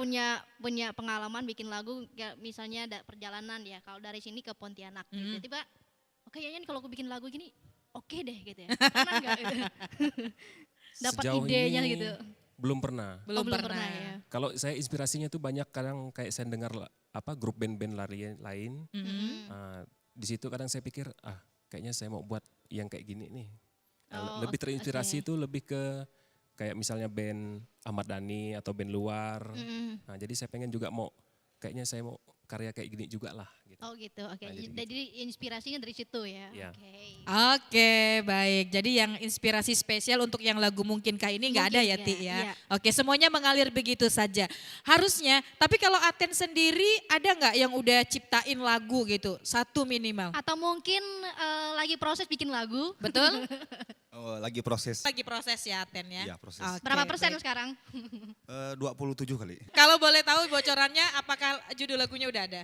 punya pengalaman bikin lagu kayak misalnya ada perjalanan ya, kalau dari sini ke Pontianak gitu. Tiba, kayaknya nih kalau aku bikin lagu gini oke deh gitu ya. Pernah nggak gitu? Dapat Sejauh idenya ini gitu. belum pernah. Belum, belum pernah. pernah ya. Kalau saya inspirasinya tuh banyak kadang kayak saya dengar grup band-band lain. Di situ kadang saya pikir kayaknya saya mau buat yang kayak gini nih. Lebih terinspirasi itu lebih ke kayak misalnya band Ahmad Dhani atau band luar. Nah, jadi saya pengen juga kayaknya saya mau karya kayak gini juga lah. Gitu. Oh gitu, oke. Nah, jadi Jadi inspirasinya dari situ ya. Iya. Oke. Oke, baik. Jadi yang inspirasi spesial untuk yang lagu Mungkinkah ini nggak ada ya, Mungkin Ti nggak, ya? iya. Oke, semuanya mengalir begitu saja. Harusnya, tapi kalau Aten sendiri ada nggak yang udah ciptain lagu gitu? Satu minimal. Atau mungkin lagi proses bikin lagu. Betul? Oh, lagi proses. Lagi proses ya Aten ya? Iya, proses. Oke, Berapa persen baik. sekarang? 27 kali. Kalau boleh tahu bocorannya apakah judul lagunya udah ada?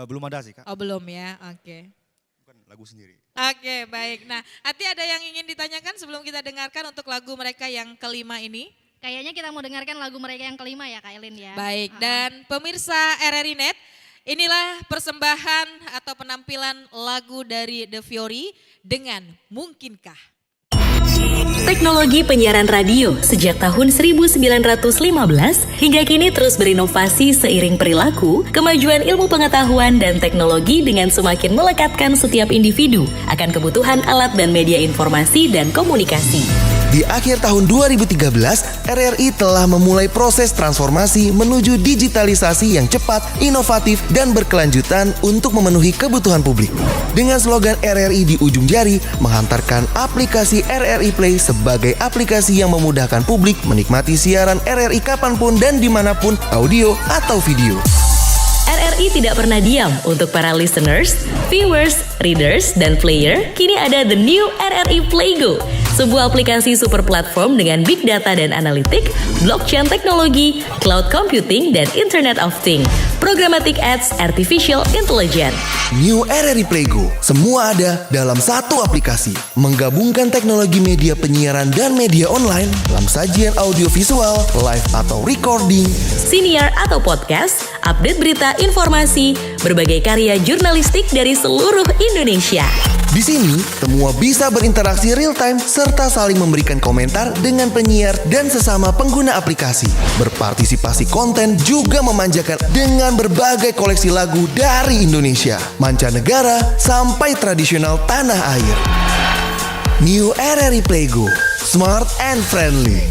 Belum ada sih Kak, Oh belum ya, oke. bukan lagu sendiri. Oke baik, nah Ati ada yang ingin ditanyakan sebelum kita dengarkan untuk lagu mereka yang kelima ini? Kayaknya kita mau dengarkan lagu mereka yang kelima ya Kak Elin ya. Baik, dan pemirsa RRI Net, inilah persembahan atau penampilan lagu dari The Fiori dengan Mungkinkah. Teknologi penyiaran radio sejak tahun 1915 hingga kini terus berinovasi seiring perilaku, kemajuan ilmu pengetahuan dan teknologi dengan semakin melekatkan setiap individu akan kebutuhan alat dan media informasi dan komunikasi. Di akhir tahun 2013, RRI telah memulai proses transformasi menuju digitalisasi yang cepat, inovatif, dan berkelanjutan untuk memenuhi kebutuhan publik. Dengan slogan RRI di ujung jari, menghantarkan aplikasi RRI Play sebagai aplikasi yang memudahkan publik menikmati siaran RRI kapanpun dan dimanapun, audio atau video. RRI tidak pernah diam untuk para listeners, viewers, readers, dan player. Kini ada the new RRI Playgo, sebuah aplikasi super platform dengan big data dan analitik, blockchain teknologi, cloud computing, dan Internet of Things, programmatic ads, artificial intelligence. New RRI Playgo, semua ada dalam satu aplikasi. Menggabungkan teknologi media penyiaran dan media online dalam sajian audiovisual, live atau recording, Siniar atau podcast, update berita, informasi, berbagai karya jurnalistik dari seluruh Indonesia. Di sini, semua bisa berinteraksi real time serta saling memberikan komentar dengan penyiar dan sesama pengguna aplikasi. Berpartisipasi konten juga memanjakan dengan berbagai koleksi lagu dari Indonesia, mancanegara, sampai tradisional tanah air. New RRI Playgo, smart and friendly.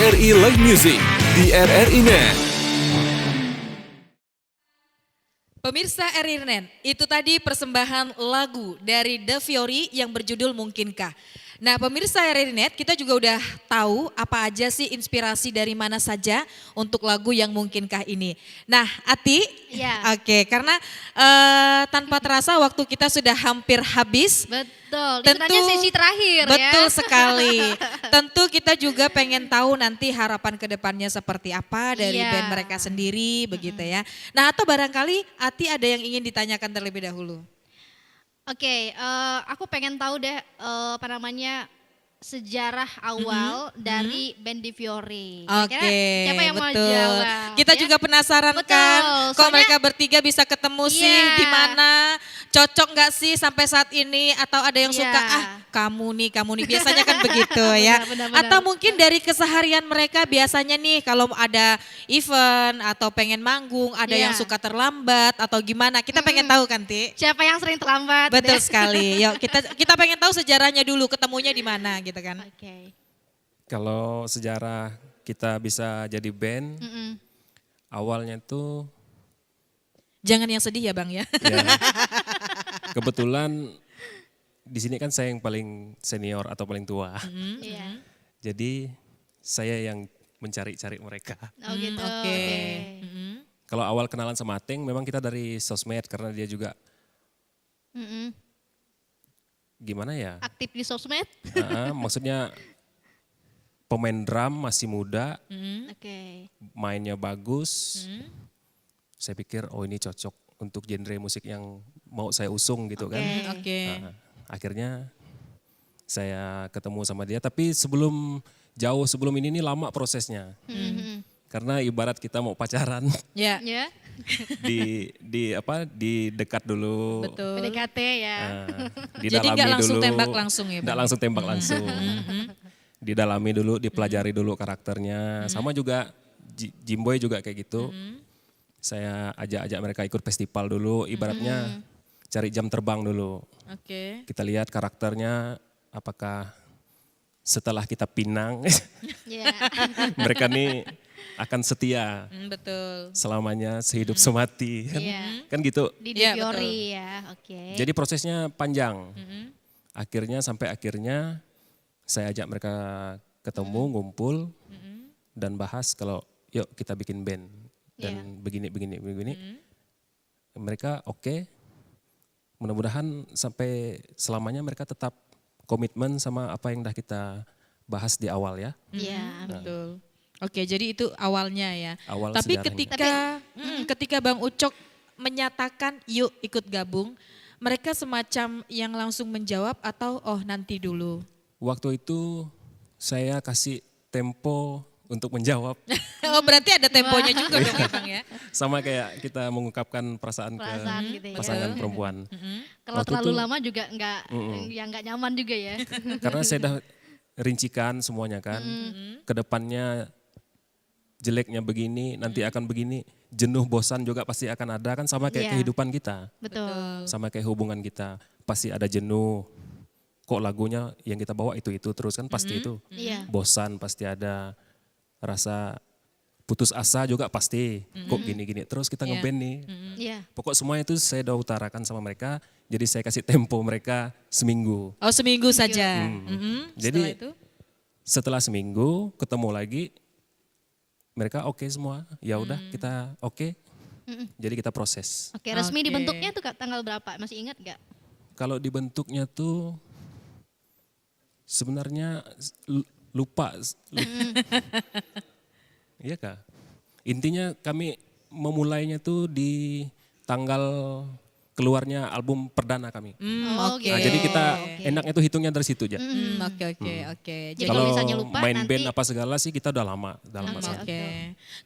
RRI Live Music di RRI Net. Pemirsa RRI Net, itu tadi persembahan lagu dari The Fiori yang berjudul Mungkinkah. Nah pemirsa RRI Net, kita juga udah tahu apa aja sih inspirasi dari mana saja untuk lagu yang Mungkinkah ini. Nah Ati, Iya. oke, karena tanpa terasa waktu kita sudah hampir habis. Betul, itu nanti sesi terakhir ya. Betul sekali. Tentu kita juga pengen tahu nanti harapan ke depannya seperti apa dari Iya. band mereka sendiri begitu ya. Nah atau barangkali Ati ada yang ingin ditanyakan terlebih dahulu. Oke, aku pengen tahu deh apa namanya sejarah awal dari band The Fiori. Oke, Kira-kira siapa yang mau betul. jawab? Kita ya? juga penasaran Betul, kan, kok soalnya- mereka bertiga bisa ketemu sih Iya. di mana? Cocok nggak sih sampai saat ini? Atau ada yang Iya. suka kamu nih, biasanya kan begitu ya. Benar. Atau mungkin dari keseharian mereka biasanya nih kalau ada event atau pengen manggung, ada Iya. yang suka terlambat atau gimana? Kita pengen tahu kan, Ti? Siapa yang sering terlambat? Betul deh? sekali. Yuk kita pengen tahu sejarahnya dulu, ketemunya di mana gitu kan? Oke. Kalau sejarah kita bisa jadi band, awalnya tuh Jangan yang sedih ya Bang ya. ya, kebetulan di sini kan saya yang paling senior atau paling tua. Iya. Jadi saya yang mencari-cari mereka. Oh gitu. Oke. Kalau awal kenalan sama Ateng memang kita dari sosmed karena dia juga Mm-mm. gimana ya? Aktif di sosmed? Maksudnya pemain drum masih muda, Oke. mainnya bagus. Saya pikir oh ini cocok untuk genre musik yang mau saya usung gitu kan. Oke. Nah, akhirnya saya ketemu sama dia tapi jauh sebelum ini lama prosesnya. Karena ibarat kita mau pacaran Ya. Ya. di dekat dulu. Betul. PDKT ya. Jadi nggak langsung tembak langsung ya, Nggak Bang? langsung tembak langsung. Didalami dulu, dipelajari dulu karakternya. Sama juga Jimboy juga kayak gitu. Saya ajak mereka ikut festival dulu, ibaratnya cari jam terbang dulu. Oke. Kita lihat karakternya apakah setelah kita pinang, Iya. mereka nih akan setia Betul. selamanya sehidup semati. Iya. Kan gitu. Di Iya, The Fiori ya. Oke. Jadi prosesnya panjang. Sampai akhirnya saya ajak mereka ketemu, ngumpul dan bahas kalau yuk kita bikin band dan begini. Mereka oke. Mudah-mudahan sampai selamanya mereka tetap komitmen sama apa yang dah kita bahas di awal ya. Iya. Betul. Oke, jadi itu awalnya ya. Awal Tapi sejarahnya. ketika Bang Ucok menyatakan yuk ikut gabung, mereka semacam yang langsung menjawab atau oh nanti dulu? Waktu itu saya kasih tempo untuk menjawab. Oh berarti ada temponya juga dong ya Bang ya? Sama kayak kita mengungkapkan perasaan ke Gitu ya. pasangan perempuan. Kalau Waktu terlalu itu- lama juga nggak nyaman juga ya. Karena saya dah rincikan semuanya kan. Kedepannya jeleknya begini, nanti akan begini. Jenuh bosan juga pasti akan ada kan sama kayak Iya. kehidupan kita. Betul. Sama kayak hubungan kita. Pasti ada jenuh. Kok lagunya yang kita bawa itu terus kan pasti itu. Iya. Bosan pasti ada. Rasa putus asa juga pasti. Kok gini-gini terus kita Iya. ngeband nih. Iya. Pokok semua itu saya udah utarakan sama mereka. Jadi saya kasih tempo mereka seminggu. Oh seminggu saja. Jadi Setelah itu? setelah seminggu ketemu lagi mereka oke semua. Ya udah kita oke. Jadi kita proses. Oke, resmi Oke. dibentuknya tuh tanggal berapa? Masih ingat nggak? Kalau dibentuknya tuh sebenarnya lupa. Iya Kak. Intinya kami memulainya tuh di tanggal keluarnya album perdana kami. Oke. Nah, jadi kita enaknya tuh hitungnya dari situ aja. Oke. Jadi kalau misalnya lupa main nanti- band apa segala sih kita udah lama sekali. Oke.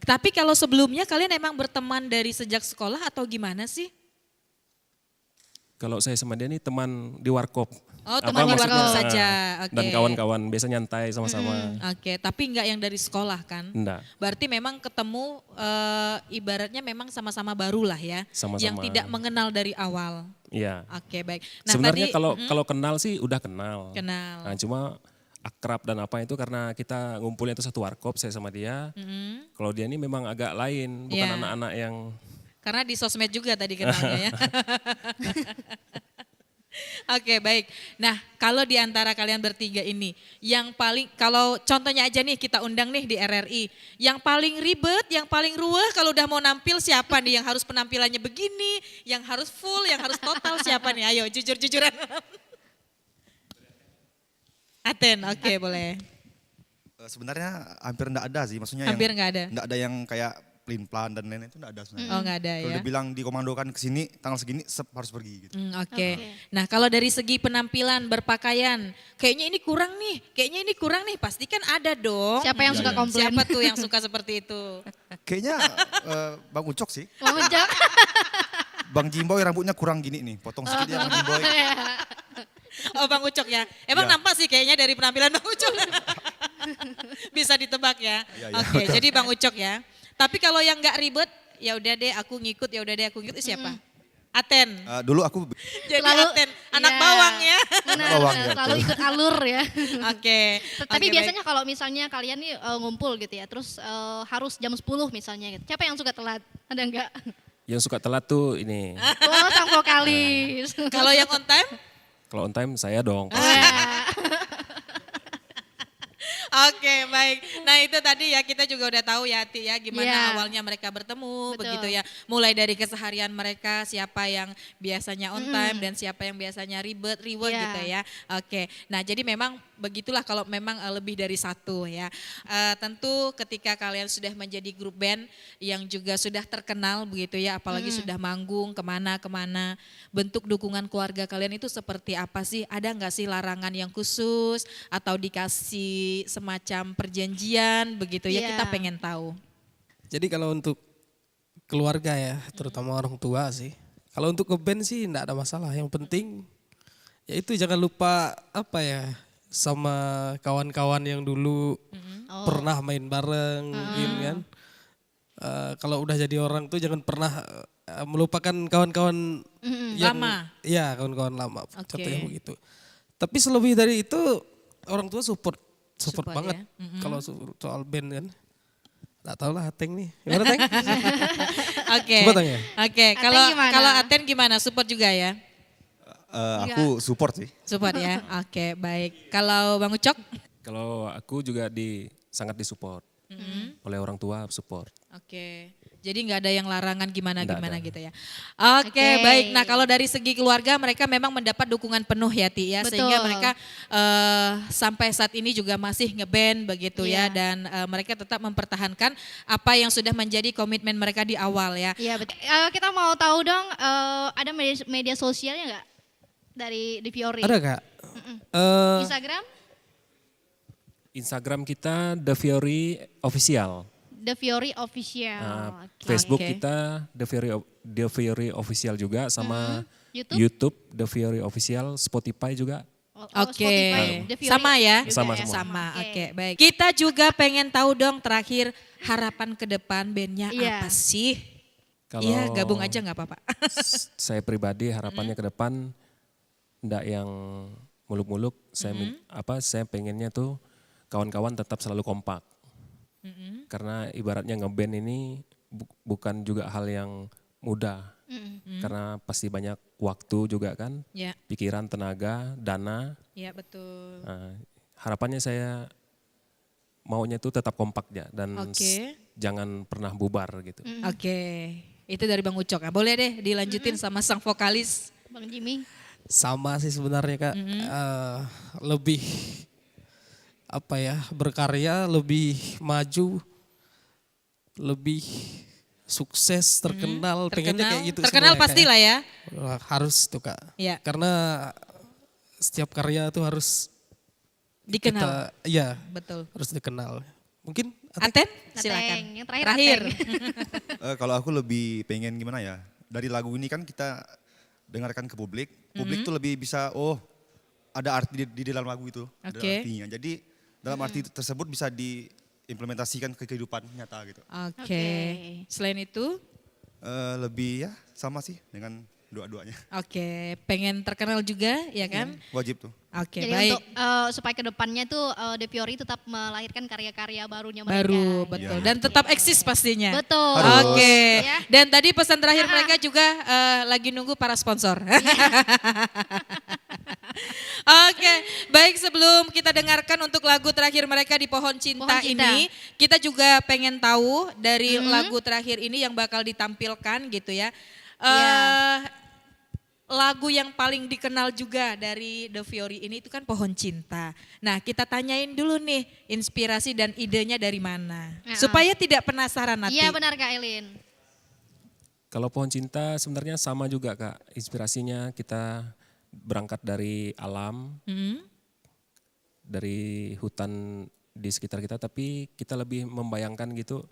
Tapi kalau sebelumnya kalian emang berteman dari sejak sekolah atau gimana sih? Kalau saya sama dia nih teman di warkop. Oh, teman di maksudnya, warkop saja. Oke. Dan kawan-kawan biasa nyantai sama-sama. Oke, tapi enggak yang dari sekolah kan? Enggak. Berarti memang ketemu ibaratnya memang sama-sama baru lah ya. Sama-sama. Yang tidak mengenal dari awal. Iya. Oke, baik. Sebenarnya tadi, kalau kenal sih udah kenal. Kenal. Nah, cuma akrab dan apa itu karena kita ngumpulnya itu satu warkop saya sama dia. Kalau dia ini memang agak lain, bukan Iya. anak-anak yang Karena di sosmed juga tadi kenalnya ya. Oke, baik. Nah, kalau di antara kalian bertiga ini, yang paling, kalau contohnya aja nih kita undang nih di RRI, yang paling ribet, yang paling ruweh kalau udah mau nampil siapa nih yang harus penampilannya begini, yang harus full, yang harus total siapa nih? Ayo jujur-jujuran. Aten, oke boleh. Sebenarnya hampir enggak ada sih, maksudnya Hampir nggak ada? Enggak ada yang kayak pelin plan dan lain-lain itu enggak ada sebenarnya. Oh nggak ada Kalau ya? dia bilang dikomandokan ke sini tanggal segini harus pergi gitu. Oke. Nah kalau dari segi penampilan, berpakaian, kayaknya ini kurang nih, pasti kan ada dong. Siapa yang suka komplain? Siapa tuh yang suka seperti itu? Kayaknya Bang Ucok sih. Bang Ucok. Bang Jimboy rambutnya kurang gini nih, potong sedikit ya Bang Jimboy. Oh Bang Ucok ya, emang Ya. nampak sih kayaknya dari penampilan Bang Ucok. Bisa ditebak ya. Iya, iya. Oke, jadi Bang Ucok ya. Tapi kalau yang nggak ribet, ya udah deh aku ngikut, itu siapa? Aten. Dulu aku Jadi Selalu, Aten, anak iya. bawang ya. Benar, Bawang, ya, selalu betul. ikut alur ya. Oke. Tapi Oke, biasanya kalau misalnya kalian nih ngumpul gitu ya, terus harus jam 10 misalnya gitu. Siapa yang suka telat? Ada enggak? yang suka telat tuh ini. Oh, sang vokalis. baik. Kalau yang on time? Kalau on time saya dong. Oke, baik. Nah itu tadi ya kita juga udah tahu ya Ati ya gimana Iya. awalnya mereka bertemu Betul. begitu ya. Mulai dari keseharian mereka, siapa yang biasanya on time dan siapa yang biasanya ribet Iya. gitu ya. Oke, nah jadi memang begitulah kalau memang lebih dari satu ya. Tentu ketika kalian sudah menjadi grup band yang juga sudah terkenal begitu ya, apalagi sudah manggung kemana-kemana, bentuk dukungan keluarga kalian itu seperti apa sih? Ada nggak sih larangan yang khusus atau dikasih semacam perjanjian begitu ya? Iya. Kita pengen tahu. Jadi kalau untuk keluarga ya, terutama orang tua sih. Kalau untuk ngeband sih enggak ada masalah. Yang penting ya itu jangan lupa apa ya, sama kawan-kawan yang dulu pernah main bareng gitu kan. Kalau udah jadi orang tuh jangan pernah melupakan kawan-kawan yang Lama. Iya, kawan-kawan lama. Oke. Contohnya begitu. Tapi selebih dari itu orang tua support Support banget ya. kalau soal band kan. Nggak tahu lah Ateng nih. Gimana Teng? Oke. Coba Teng ya. Oke, Ateng kalau gimana? kalau Aten gimana? Support juga ya? aku support sih. Support ya. Oke, baik. Kalau Bang Ucok? Kalau aku juga sangat disupport oleh orang tua support. Oke. Jadi nggak ada yang larangan gimana-gimana Nggak ada. gitu ya. Oke, Oke. baik. Nah kalau dari segi keluarga mereka memang mendapat dukungan penuh ya Ti ya. Betul. Sehingga mereka sampai saat ini juga masih ngeband begitu ya. Iya. Dan mereka tetap mempertahankan apa yang sudah menjadi komitmen mereka di awal ya. Iya betul. Kita mau tahu dong, ada media sosialnya nggak dari The Fiori? Ada Kak? Instagram, Instagram kita The Fiori Official. The Fiori Official. Nah, Oke. Facebook Oke. kita The Fiori Official juga sama YouTube? YouTube The Fiori Official, Spotify juga. Oke, Spotify, The Fiori sama ya? juga Sama ya? semua. Sama, Oke. oke baik. Kita juga pengen tahu dong terakhir harapan ke depan bandnya Iya. apa sih? Kalau Iya gabung aja nggak apa-apa. saya pribadi harapannya ke depan enggak yang muluk-muluk. Saya pengennya tuh kawan-kawan tetap selalu kompak. Karena ibaratnya ngeband ini bukan juga hal yang mudah. Karena pasti banyak waktu juga kan, Ya, pikiran, tenaga, dana. ya betul. Nah, harapannya saya maunya tuh tetap kompak ya dan Oke. jangan pernah bubar gitu. Oke, itu dari Bang Ucok. Nah, boleh deh dilanjutin sama sang vokalis. Bang Jimmy. Sama sih sebenarnya Kak. Lebih apa ya, berkarya, lebih maju, lebih sukses, terkenal, pengennya kayak gitu. Terkenal semua ya, Kak, pastilah ya. Wah, harus tuh Kak. Ya. Karena setiap karya tuh harus Dikenal. iya, Betul. harus dikenal. Mungkin Aten, Ateng, silakan. yang terakhir Terakhir. Kalau aku lebih pengen gimana ya, dari lagu ini kan kita dengarkan ke publik. Publik tuh lebih bisa, oh ada arti di dalam lagu itu. Ada Oke. artinya. Jadi dalam arti tersebut bisa diimplementasikan ke kehidupan nyata gitu. Oke. Selain itu, Lebih ya sama sih dengan dua-duanya. Oke, pengen terkenal juga ya kan? Wajib tuh. Oke, Jadi baik. untuk supaya kedepannya tuh De Fiori tetap melahirkan karya-karya barunya mereka. Baru, betul. Dan tetap eksis pastinya. Betul. Harus. Oke. Ya. Dan tadi pesan terakhir mereka juga lagi nunggu para sponsor. Oke, baik sebelum kita dengarkan untuk lagu terakhir mereka di Pohon Cinta, Pohon Cinta. ini, kita juga pengen tahu dari lagu terakhir ini yang bakal ditampilkan gitu ya. Lagu yang paling dikenal juga dari De Fiori ini itu kan Pohon Cinta. Nah, kita tanyain dulu nih inspirasi dan idenya dari mana. Supaya tidak penasaran nanti. Iya benar Kak Elin. Kalau Pohon Cinta sebenarnya sama juga Kak, inspirasinya kita berangkat dari alam, dari hutan di sekitar kita, tapi kita lebih membayangkan gitu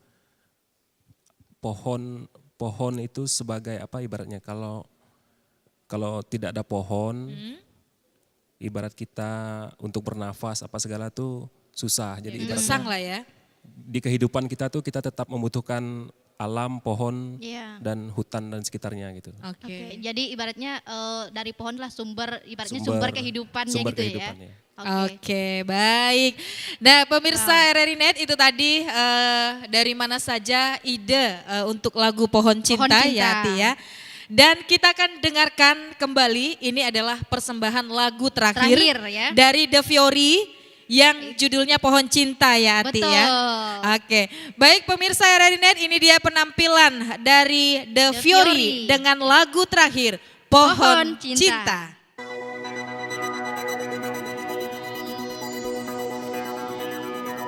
pohon itu sebagai apa ibaratnya, kalau tidak ada pohon, ibarat kita untuk bernafas apa segala tuh susah. Jadi ibaratnya Gesang lah ya. di kehidupan kita tuh kita tetap membutuhkan alam, pohon, Iya. dan hutan dan sekitarnya gitu. Oke, jadi ibaratnya dari pohon lah sumber kehidupannya sumber gitu kehidupannya. ya. Oke, baik. Nah, pemirsa RRI Net itu tadi dari mana saja ide untuk lagu Pohon Cinta, Cinta. ya Ati ya. Dan kita akan dengarkan kembali, ini adalah persembahan lagu terakhir ya. dari De Fiori yang judulnya Pohon Cinta ya Ati ya. Oke, baik pemirsa RRI Net, ini dia penampilan dari De Fiori dengan lagu terakhir Pohon Cinta.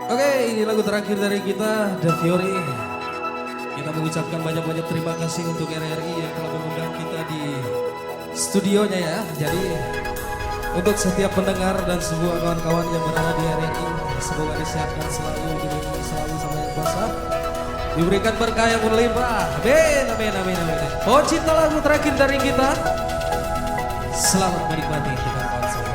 Oke, ini lagu terakhir dari kita, De Fiori. Kita mengucapkan banyak-banyak terima kasih untuk RRI yang telah mengundang kita di studionya ya. Jadi untuk setiap pendengar dan semua kawan-kawan yang berada di RRI, semoga disehatkan selalu, dilindungi selalu sama Yang Kuasa. Diberikan berkah yang berlimpah. Amin, amin, amin, amin. Pohon Cinta lagu terakhir dari kita. Selamat menikmati kawan-kawan semua.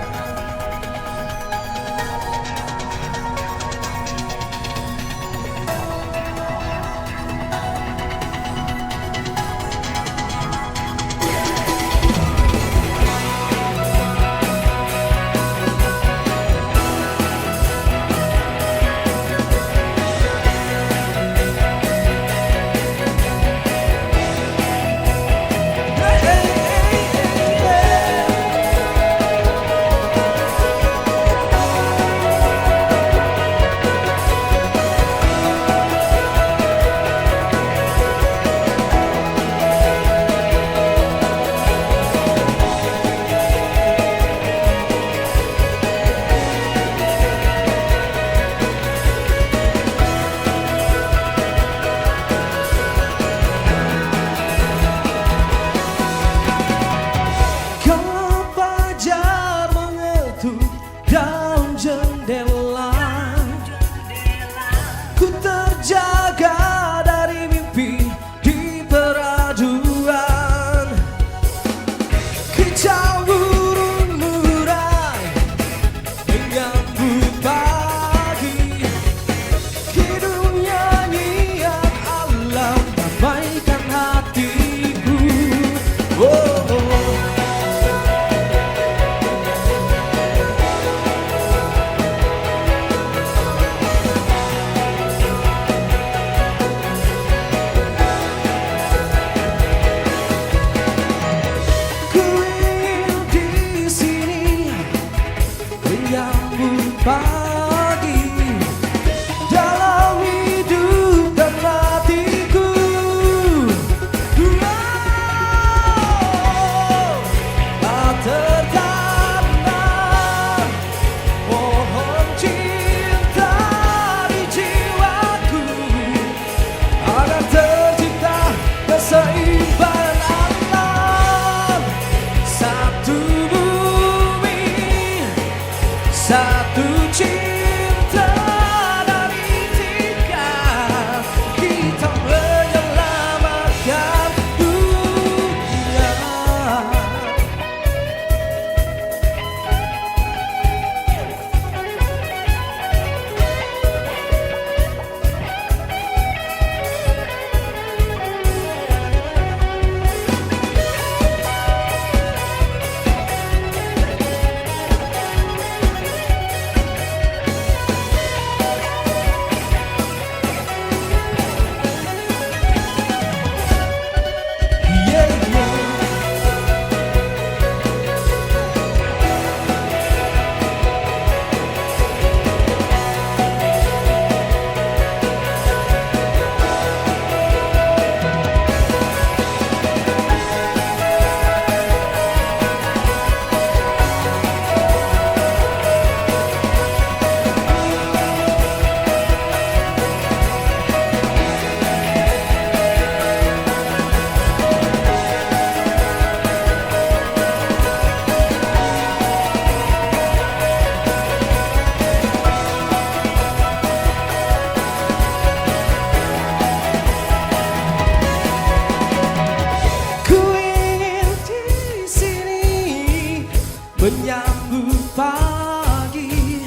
menyambut pagi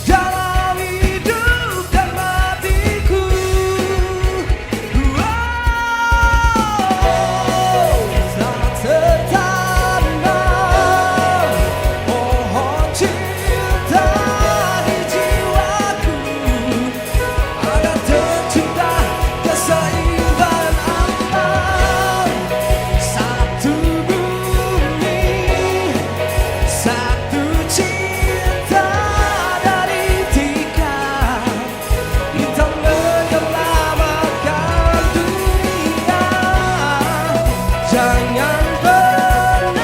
dalam hidup dan matiku. Selamat tertanam pohon cinta di jiwaku, agar tercipta keseimbangan alam. Satu bumi, satu cinta dari tiga, kita menyelamatkan dunia. Jangan pernah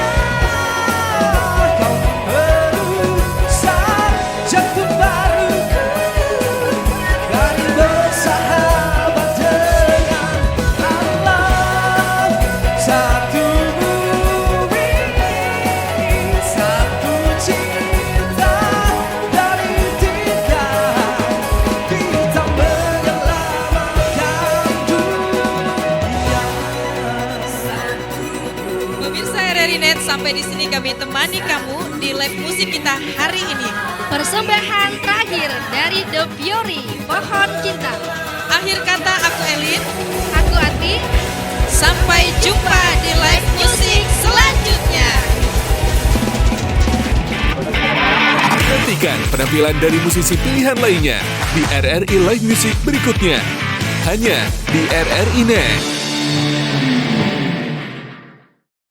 kau merusak jantung baruku, kami bersahabat dengan alam. Satu bumi, satu cinta dari tiga, kita menyelamatkan dunia. Pemirsa RRI Net, sampai di sini kami temani kamu di live musik kita hari ini. Persembahan terakhir dari The Fury, Pohon Cinta. Akhir kata aku Elin, Aku Ati. sampai jumpa di live musik selanjutnya. Nantikan penampilan dari musisi pilihan lainnya di RRI Live Music berikutnya. Hanya di RRI Net.